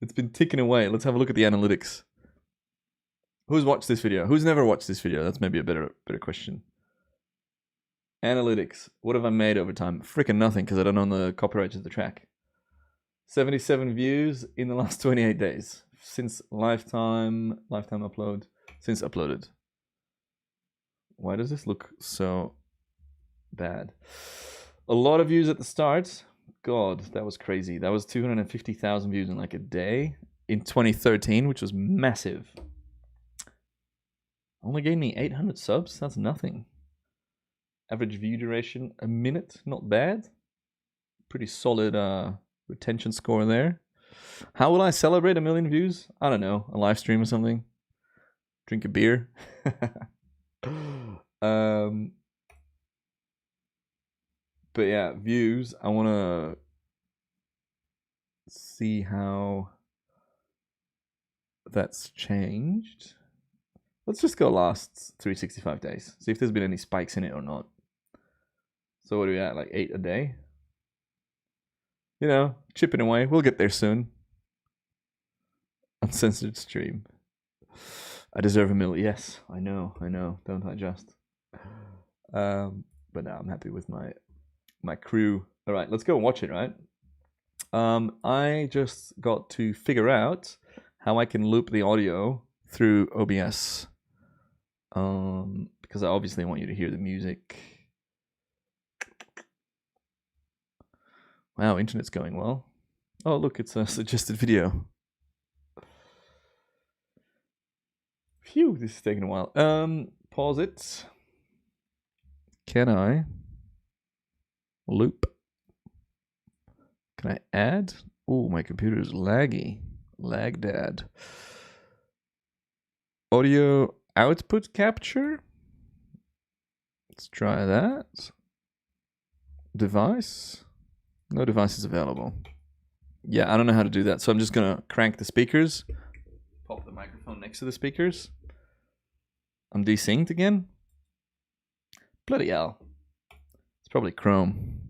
It's been ticking away. Let's have a look at the analytics. Who's watched this video? Who's never watched this video? That's maybe a better question. Analytics. What have I made over time? Freaking nothing, because I don't own the copyright to the track. 77 views in the last 28 days. Since lifetime upload. Since uploaded. Why does this look so bad? A lot of views at the start. God, that was crazy. That was 250,000 views in like a day in 2013, which was massive. Only gave me 800 subs. That's nothing. Average view duration, a minute. Not bad. Pretty solid retention score there. How will I celebrate 1 million views? I don't know. A live stream or something. Drink a beer. But yeah, views. I want to see how that's changed. Let's just go last 365 days. See if there's been any spikes in it or not. So what are we at? Like 8 a day? You know, chipping away. We'll get there soon. Uncensored stream. I deserve a mill. Yes, I know. Don't I just? But now I'm happy with my crew. All right, let's go and watch it, right? I just got to figure out how I can loop the audio through OBS. Because I obviously want you to hear the music. Wow, internet's going well. Oh, look, it's a suggested video. Phew, this is taking a while. Pause it. Can I loop? Can I add? Oh, my computer is laggy. Lagdad. Audio output capture. Let's try that. Device. No device is available. Yeah, I don't know how to do that. So I'm just going to crank the speakers. Pop the microphone next to the speakers. I'm desynced again. Bloody hell. It's probably Chrome.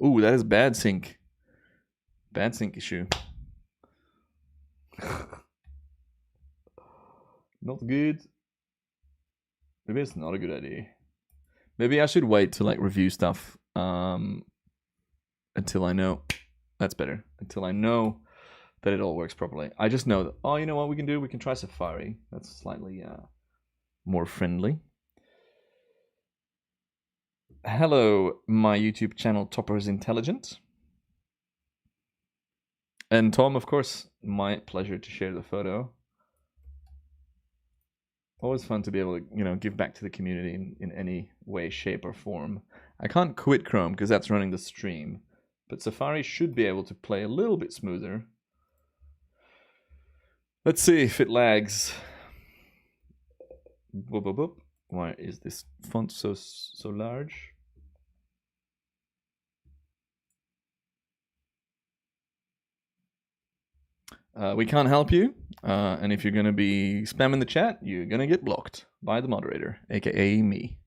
Ooh, that is bad sync. Bad sync issue. Not good. Maybe it's not a good idea. Maybe I should wait to like review stuff until I know. That's better. Until I know that it all works properly. I just know that, oh, you know what we can do? We can try Safari. That's slightly more friendly. Hello, my YouTube channel, Topper's Intelligent. And Tom, of course, my pleasure to share the photo. Always fun to be able to, you know, give back to the community in any way, shape, or form. I can't quit Chrome because that's running the stream, but Safari should be able to play a little bit smoother. Let's see if it lags. Boop, boop, boop. Why is this font so large? We can't help you, and if you're going to be spamming the chat, you're going to get blocked by the moderator, aka me.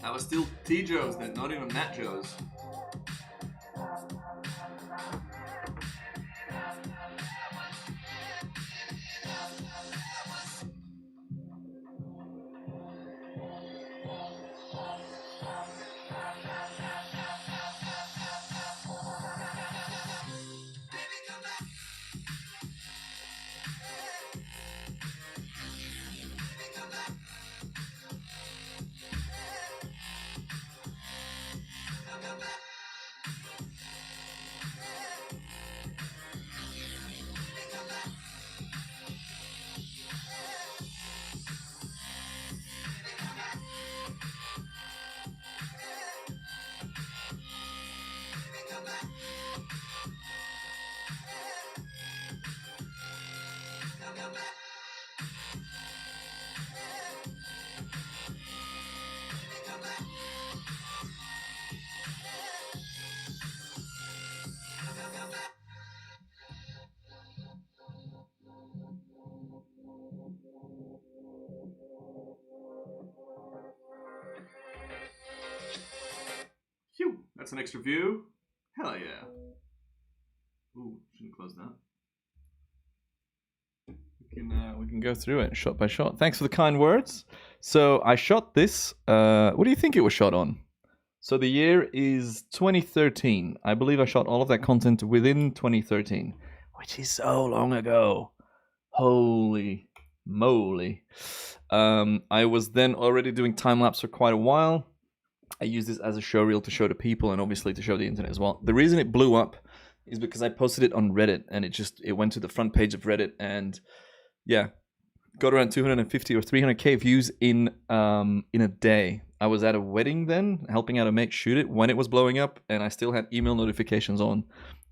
I was still T-Joes then, not even Matt Joes. That's an extra view. Hell yeah. Ooh, shouldn't close that. We can go through it shot by shot. Thanks for the kind words. So I shot this. What do you think it was shot on? So the year is 2013. I believe I shot all of that content within 2013, which is so long ago. Holy moly. I was then already doing time lapse for quite a while. I used this as a showreel to show to people and obviously to show the internet as well. The reason it blew up is because I posted it on Reddit and it went to the front page of Reddit and yeah, got around 250 or 300k views in a day. I was at a wedding then, helping out a mate shoot it when it was blowing up, and I still had email notifications on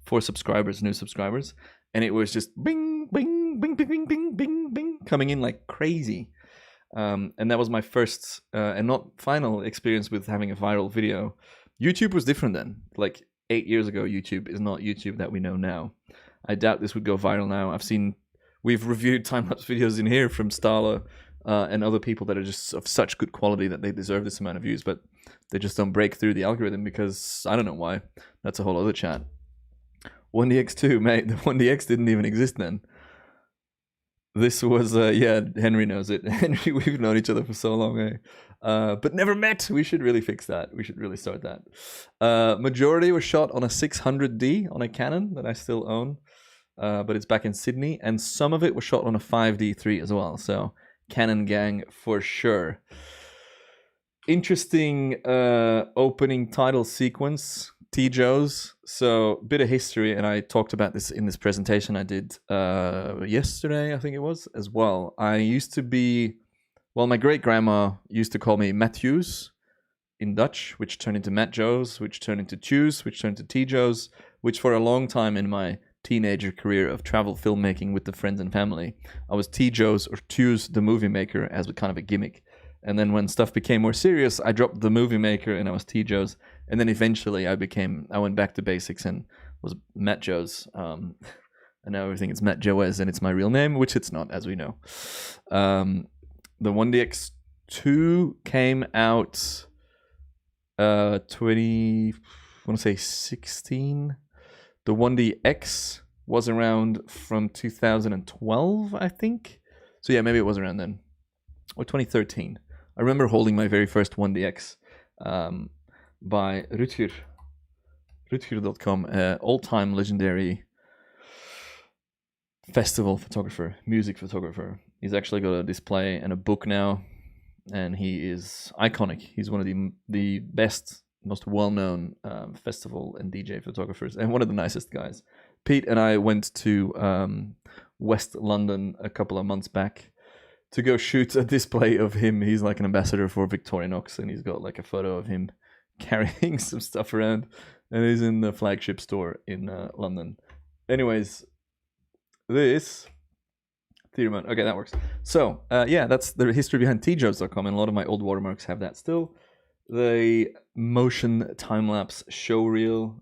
for subscribers, new subscribers, and it was just bing, bing, bing, bing, bing, bing, bing, bing, coming in like crazy. And that was my first and not final experience with having a viral video. YouTube was different then. Like 8 years ago, YouTube is not YouTube that we know now. I doubt this would go viral now. We've reviewed time-lapse videos in here from Stala and other people that are just of such good quality that they deserve this amount of views, but they just don't break through the algorithm because I don't know why. That's a whole other chat. 1DX2, mate. The 1DX didn't even exist then. This was, yeah, Henry knows it. Henry, we've known each other for so long, eh? But never met. We should really fix that. We should really start that. Majority was shot on a 600D on a Canon that I still own. But it's back in Sydney, and some of it was shot on a 5D3 as well. So Canon gang for sure. Interesting opening title sequence, T-Joes. So bit of history, and I talked about this in this presentation I did yesterday, I think it was, as well. I used to be, well, my great-grandma used to call me Matthews in Dutch, which turned into Matt Joes, which turned into Chews, which turned to T-Joes, which for a long time in my teenager career of travel filmmaking with the friends and family, I was T-Joes or Tews the movie maker as a kind of a gimmick. And then when stuff became more serious, I dropped the movie maker and I was T-Joes. And then eventually I went back to basics and was Matt Joes. And now everything is Matt Joes and it's my real name, which it's not, as we know. The 1DX2 came out 16. The 1DX was around from 2012, I think. So yeah, maybe it was around then. Or 2013. I remember holding my very first 1DX by Rutger. Rutger.com, all-time legendary festival photographer, music photographer. He's actually got a display and a book now, and he is iconic. He's one of the best, most well-known festival and DJ photographers, and one of the nicest guys. Pete and I went to West London a couple of months back to go shoot a display of him. He's like an ambassador for Victorinox, and he's got like a photo of him carrying some stuff around, and he's in the flagship store in London. Anyways, this Theorem. Okay, that works. So, yeah, that's the history behind tjoes.com, and a lot of my old watermarks have that still. The motion time-lapse showreel.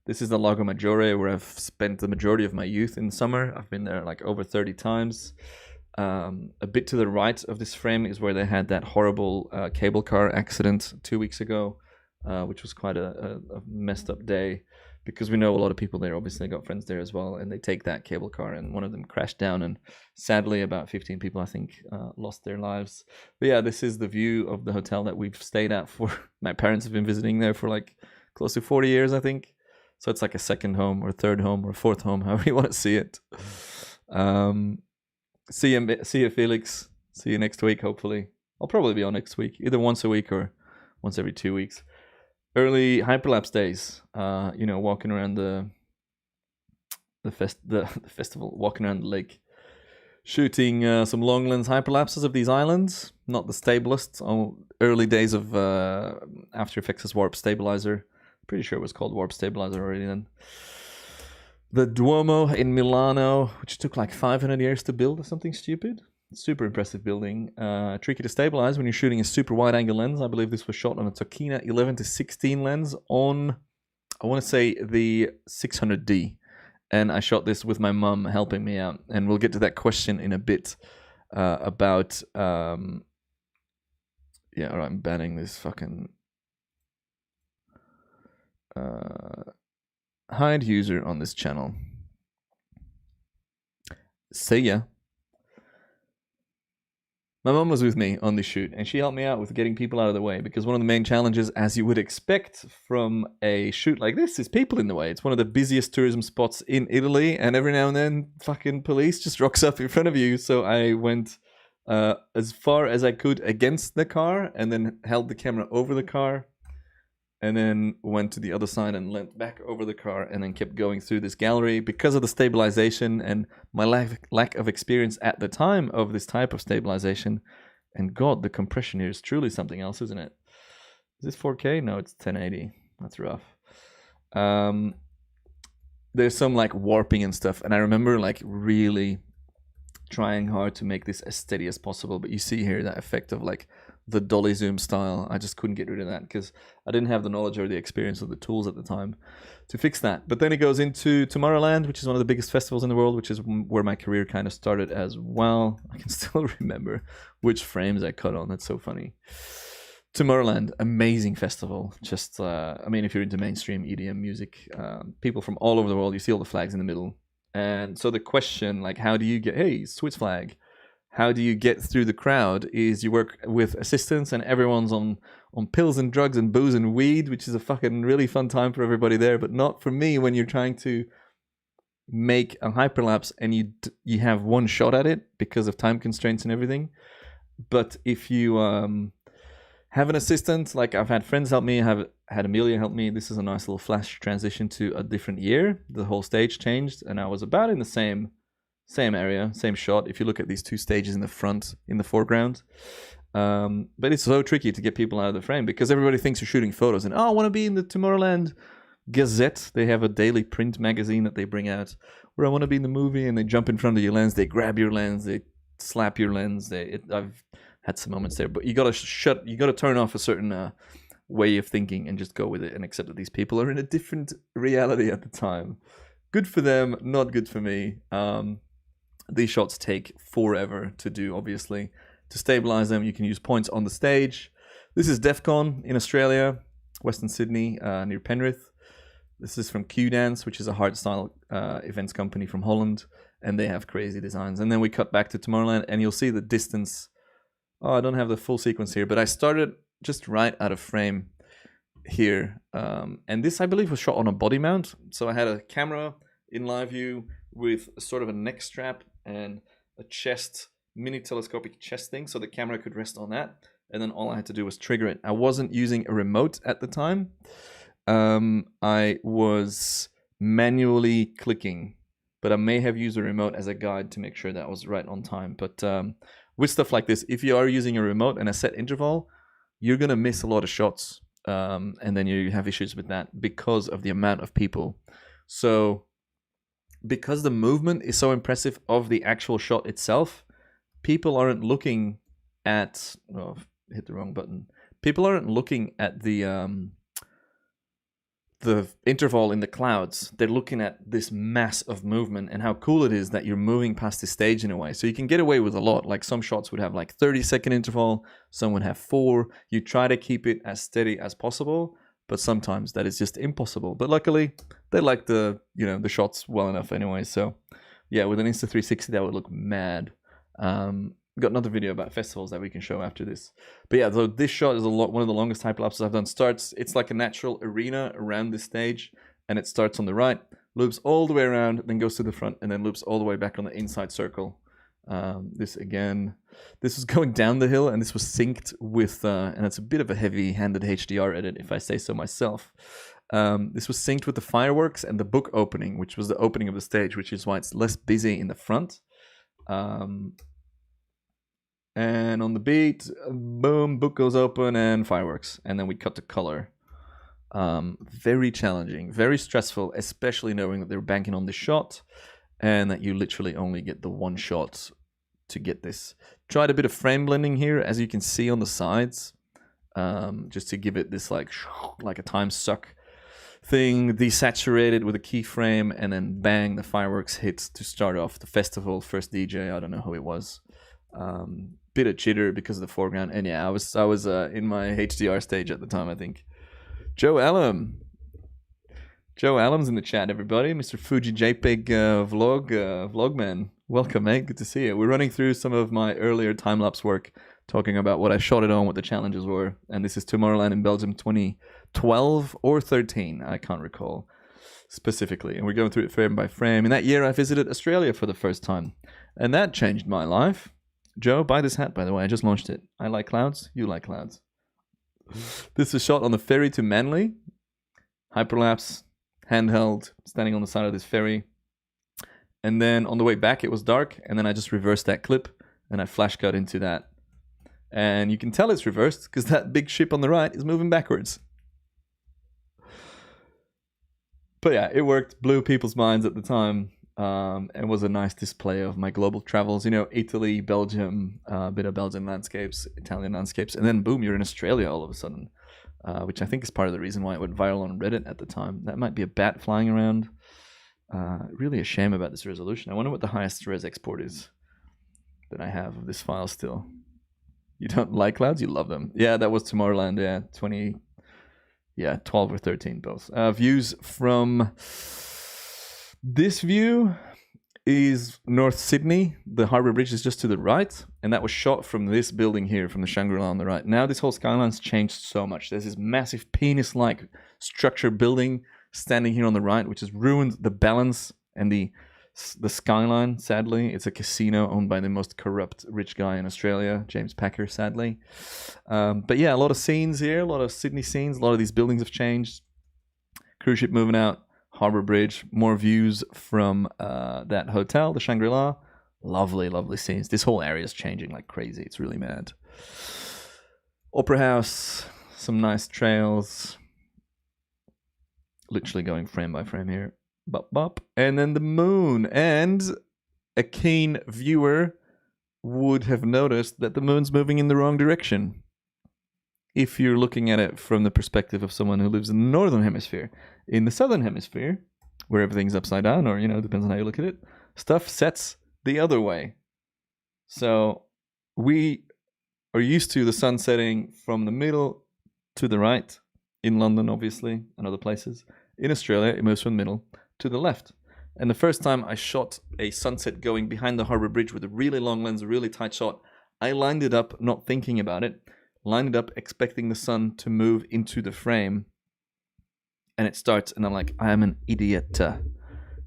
This is the Lago Maggiore, where I've spent the majority of my youth in summer. I've been there like over 30 times. A bit to the right of this frame is where they had that horrible cable car accident 2 weeks ago, which was quite a messed up day, because we know a lot of people there. Obviously, I got friends there as well, and they take that cable car, and one of them crashed down, and sadly about 15 people, I think, lost their lives. But yeah, this is the view of the hotel that we've stayed at for, my parents have been visiting there for like close to 40 years, I think. So it's like a second home or third home or fourth home, however you want to see it. See you, Felix. See you next week, hopefully. I'll probably be on next week, either once a week or once every 2 weeks. Early hyperlapse days, walking around the festival, walking around the lake, shooting some long lens hyperlapses of these islands. Not the stablest. Early days of After Effects' Warp Stabilizer. Pretty sure it was called Warp Stabilizer already then. The Duomo in Milano, which took like 500 years to build or something stupid. Super impressive building. Tricky to stabilize when you're shooting a super wide angle lens. I believe this was shot on a Tokina 11-16 lens on, I want to say, the 600D. And I shot this with my mum helping me out. And we'll get to that question in a bit about... yeah, alright, I'm banning this fucking... hide user on this channel. See ya. My mom was with me on this shoot, and she helped me out with getting people out of the way, because one of the main challenges, as you would expect from a shoot like this, is people in the way. It's one of the busiest tourism spots in Italy, and every now and then fucking police just rocks up in front of you. So I went as far as I could against the car, and then held the camera over the car, and then went to the other side and leant back over the car, and then kept going through this gallery. Because of the stabilization and my lack of experience at the time of this type of stabilization, and God, the compression here is truly something else, isn't it? Is this 4K? No, it's 1080. That's rough. There's some like warping and stuff, and I remember like really trying hard to make this as steady as possible. But you see here that effect of like the dolly zoom style. I just couldn't get rid of that because I didn't have the knowledge or the experience of the tools at the time to fix that. But then it goes into Tomorrowland, which is one of the biggest festivals in the world, which is where my career kind of started as well. I can still remember which frames I cut on. That's so funny. Tomorrowland, amazing festival. Just, I mean, if you're into mainstream EDM music, people from all over the world, you see all the flags in the middle. And so the question, like, how do you get, hey, Swiss flag, how do you get through the crowd, is you work with assistants, and everyone's on pills and drugs and booze and weed, which is a fucking really fun time for everybody there, but not for me when you're trying to make a hyperlapse and you have one shot at it because of time constraints and everything. But if you have an assistant, like I've had friends help me, have had Amelia help me. This is a nice little flash transition to a different year. The whole stage changed, and I was about in the same area, same shot. If you look at these two stages in the front, in the foreground. But it's so tricky to get people out of the frame because everybody thinks you're shooting photos, and I want to be in the Tomorrowland Gazette. They have a daily print magazine that they bring out, where I want to be in the movie, and they jump in front of your lens, they grab your lens, they slap your lens. I've had some moments there, but you gotta turn off a certain way of thinking and just go with it and accept that these people are in a different reality at the time. Good for them, not good for me. These shots take forever to do, obviously. To stabilize them, you can use points on the stage. This is DEF CON in Australia, Western Sydney, near Penrith. This is from Q-Dance, which is a hardstyle events company from Holland, and they have crazy designs. And then we cut back to Tomorrowland, and you'll see the distance. Oh, I don't have the full sequence here, but I started just right out of frame here. And this, I believe, was shot on a body mount. So I had a camera in live view with sort of a neck strap and a chest, mini telescopic chest thing, so the camera could rest on that. And then all I had to do was trigger it. I wasn't using a remote at the time. I was manually clicking, but I may have used a remote as a guide to make sure that was right on time. But with stuff like this, if you are using a remote and a set interval, you're going to miss a lot of shots. And then you have issues with that because of the amount of people. So because the movement is so impressive of the actual shot itself, people aren't looking at, oh, hit the wrong button. People aren't looking at the interval in the clouds. They're looking at this mass of movement and how cool it is that you're moving past the stage in a way. So you can get away with a lot. Like some shots would have like 30-second interval, some would have 4. You try to keep it as steady as possible, but sometimes that is just impossible. But luckily, they like the shots well enough anyway. So yeah, with an Insta360, that would look mad. We've got another video about festivals that we can show after this. But yeah, so this shot is one of the longest hyperlapses I've done. It's like a natural arena around this stage, and it starts on the right, loops all the way around, then goes to the front, and then loops all the way back on the inside circle. This was going down the hill, and this was synced with, and it's a bit of a heavy-handed HDR edit, if I say so myself. This was synced with the fireworks and the book opening, which was the opening of the stage, which is why it's less busy in the front. And on the beat, boom, book goes open and fireworks. And then we cut to color. Very challenging, very stressful, especially knowing that they're banking on this shot and that you literally only get the one shot to get this. Tried a bit of frame blending here, as you can see on the sides, just to give it this like a time suck thing, desaturated with a keyframe, and then bang, the fireworks hits to start off the festival. First DJ, I don't know who it was. Bit of jitter because of the foreground, and yeah, I was in my HDR stage at the time, I think. Joe Allen, Joe Allen's in the chat, everybody. Mr. Fuji JPEG vlogman. Welcome, mate. Good to see you. We're running through some of my earlier time-lapse work, talking about what I shot it on, what the challenges were. And this is Tomorrowland in Belgium 2012 or 13. I can't recall specifically. And we're going through it frame by frame. In that year, I visited Australia for the first time. And that changed my life. Joe, buy this hat, by the way. I just launched it. I like clouds. You like clouds. This is shot on the ferry to Manly. Hyperlapse. Handheld, standing on the side of this ferry. And then on the way back, it was dark. And then I just reversed that clip and I flash cut into that. And you can tell it's reversed because that big ship on the right is moving backwards. But yeah, it worked, blew people's minds at the time. And was a nice display of my global travels. You know, Italy, Belgium, a bit of Belgian landscapes, Italian landscapes. And then boom, you're in Australia all of a sudden. Which I think is part of the reason why it went viral on Reddit at the time. That might be a bat flying around. Really a shame about this resolution. I wonder what the highest res export is that I have of this file still. You don't like clouds? You love them. Yeah, that was Tomorrowland. Yeah, 12 or 13 both. Views from this view is North Sydney. The Harbour Bridge is just to the right, and that was shot from this building here, from the Shangri-La on the right. Now this whole skyline's changed so much. There's this massive penis-like structure building standing here on the right, which has ruined the balance and the skyline, sadly. It's a casino owned by the most corrupt rich guy in Australia, James Packer, sadly. But yeah, a lot of scenes here, a lot of Sydney scenes. A lot of these buildings have changed. Cruise ship moving out. Harbour Bridge, more views from that hotel, the Shangri-La. Lovely, lovely scenes. This whole area is changing like crazy. It's really mad. Opera House, some nice trails. Literally going frame by frame here. Bop, bop. And then the moon. And a keen viewer would have noticed that the moon's moving in the wrong direction. If you're looking at it from the perspective of someone who lives in the northern hemisphere. In the southern hemisphere, where everything's upside down, or, you know, depends on how you look at it, stuff sets the other way. So we are used to the sun setting from the middle to the right, in London, obviously, and other places. In Australia, it moves from the middle to the left. And the first time I shot a sunset going behind the Harbour Bridge with a really long lens, a really tight shot, I lined it up, not thinking about it, lined it up expecting the sun to move into the frame. And it starts, and I'm like, I am an idiot.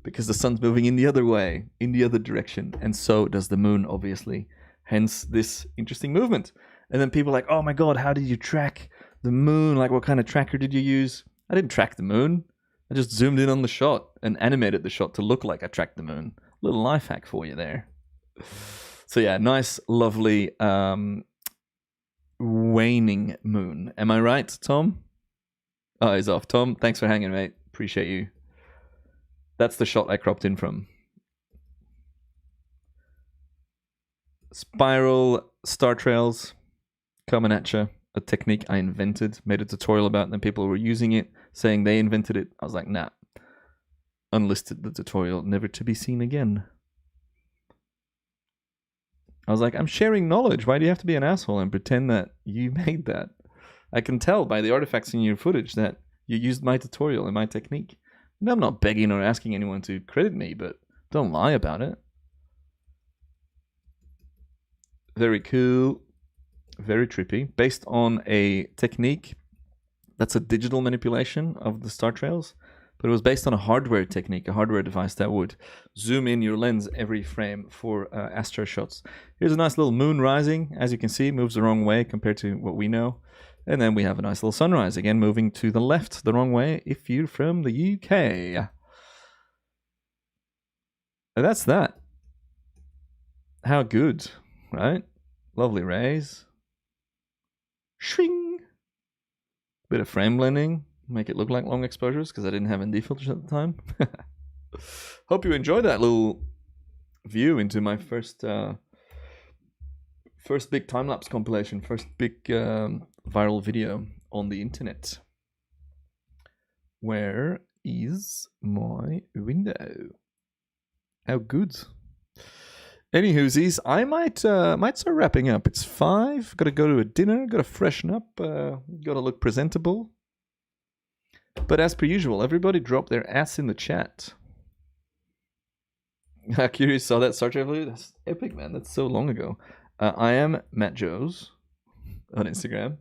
Because the sun's moving in the other way, in the other direction. And so does the moon, obviously. Hence this interesting movement. And then people are like, oh my God, how did you track the moon? Like, what kind of tracker did you use? I didn't track the moon. I just zoomed in on the shot and animated the shot to look like I tracked the moon. Little life hack for you there. So yeah, nice, lovely, waning moon. Am I right, Tom? Oh, he's off. Tom, thanks for hanging, mate. Appreciate you. That's the shot I cropped in from. Spiral star trails coming at you. A technique I invented, made a tutorial about, and then people were using it, saying they invented it. I was like, nah. Unlisted the tutorial, never to be seen again. I was like, I'm sharing knowledge. Why do you have to be an asshole and pretend that you made that? I can tell by the artifacts in your footage that you used my tutorial and my technique. And I'm not begging or asking anyone to credit me, but don't lie about it. Very cool. Very trippy. Based on a technique that's a digital manipulation of the star trails, but it was based on a hardware technique, a hardware device that would zoom in your lens every frame for astro shots. Here's a nice little moon rising. As you can see, moves the wrong way compared to what we know. And then we have a nice little sunrise, again moving to the left, the wrong way if you're from the UK. And that's that. How good, right? Lovely rays. Shing! Bit of frame blending, make it look like long exposures because I didn't have ND filters at the time. Hope you enjoyed that little view into my first big time-lapse compilation, first big viral video on the internet. Where is my window? How good. Anywhoosies, I might start wrapping up. It's 5. Got to go to a dinner. Got to freshen up. Got to look presentable. But as per usual, everybody drop their ass in the chat. Curious saw that Star Trek Blue? That's epic, man. That's so long ago. I am Matt Joes on Instagram.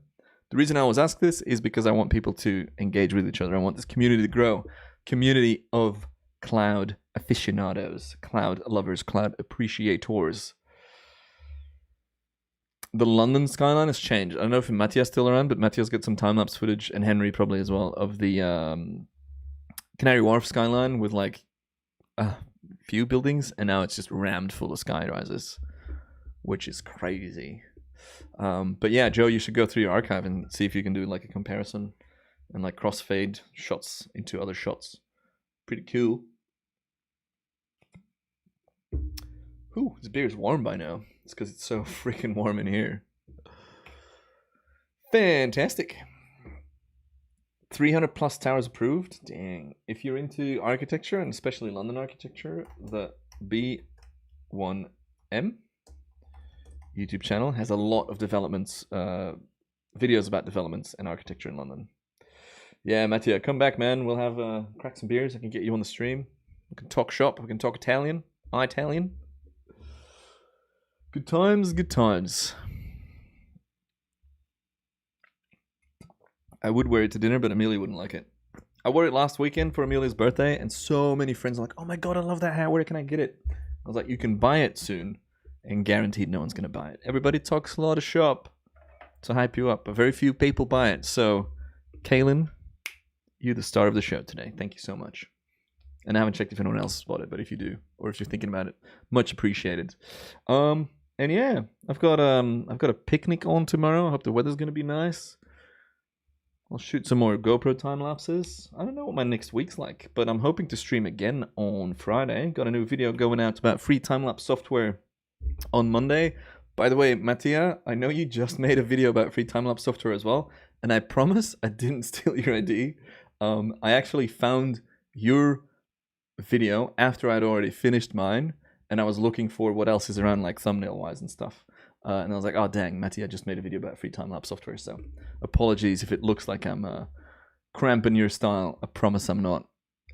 The reason I always ask this is because I want people to engage with each other. I want this community to grow. Community of cloud aficionados, cloud lovers, cloud appreciators. The London skyline has changed. I don't know if Matthias still around, but Matthias got some time-lapse footage, and Henry probably as well, of the Canary Wharf skyline with like a few buildings, and now it's just rammed full of skyrises, which is crazy. But yeah, Joe, you should go through your archive and see if you can do like a comparison and like crossfade shots into other shots. Pretty cool. Ooh, this beer is warm by now. It's because it's so freaking warm in here. Fantastic. 300 plus towers approved. Dang. If you're into architecture, and especially London architecture, the B1M YouTube channel has a lot of developments, videos about developments and architecture in London. Yeah, Mattia, come back, man. We'll have crack some beers. I can get you on the stream. We can talk shop. We can talk Italian. Italian. Good times, good times. I would wear it to dinner, but Amelia wouldn't like it. I wore it last weekend for Amelia's birthday, and so many friends are like, oh my god, I love that hat. Where can I get it? I was like, you can buy it soon, and guaranteed no one's going to buy it. Everybody talks a lot of shop to hype you up, but very few people buy it. So, Kaylin, you're the star of the show today. Thank you so much. And I haven't checked if anyone else bought it, but if you do, or if you're thinking about it, much appreciated. And yeah, I've got a picnic on tomorrow. I hope the weather's gonna be nice. I'll shoot some more GoPro time lapses. I don't know what my next week's like, but I'm hoping to stream again on Friday. Got a new video going out about free time lapse software on Monday. By the way, Mattia, I know you just made a video about free time lapse software as well, and I promise I didn't steal your ID. I actually found your video after I'd already finished mine, and I was looking for what else is around, like thumbnail wise and stuff. And I was like, oh dang, Matty, I just made a video about free time-lapse software, so apologies if it looks like I'm cramping your style. I promise I'm not.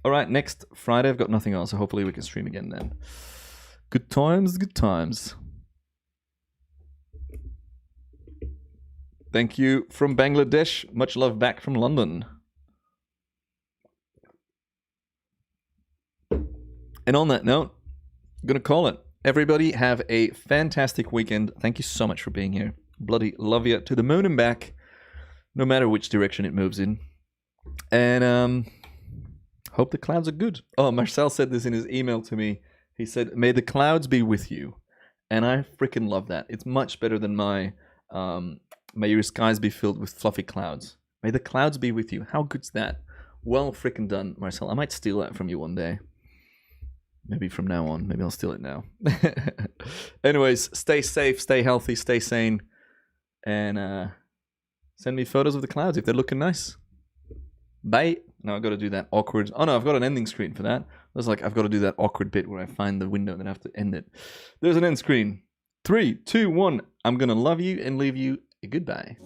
Alright, next Friday I've got nothing else, so hopefully we can stream again then. Good times, good times. Thank you from Bangladesh. Much love back from London. And on that note, I'm going to call it. Everybody have a fantastic weekend. Thank you so much for being here. Bloody love you to the moon and back, no matter which direction it moves in. And hope the clouds are good. Oh, Marcel said this in his email to me. He said, may the clouds be with you. And I freaking love that. It's much better than my, may your skies be filled with fluffy clouds. May the clouds be with you. How good's that? Well freaking done, Marcel. I might steal that from you one day. Maybe from now on. Maybe I'll steal it now. Anyways, stay safe, stay healthy, stay sane. And send me photos of the clouds if they're looking nice. Bye. Now I've got to do that awkward... Oh no, I've got an ending screen for that. I was like, I've got to do that awkward bit where I find the window and then I have to end it. There's an end screen. 3, 2, 1. I'm going to love you and leave you a goodbye.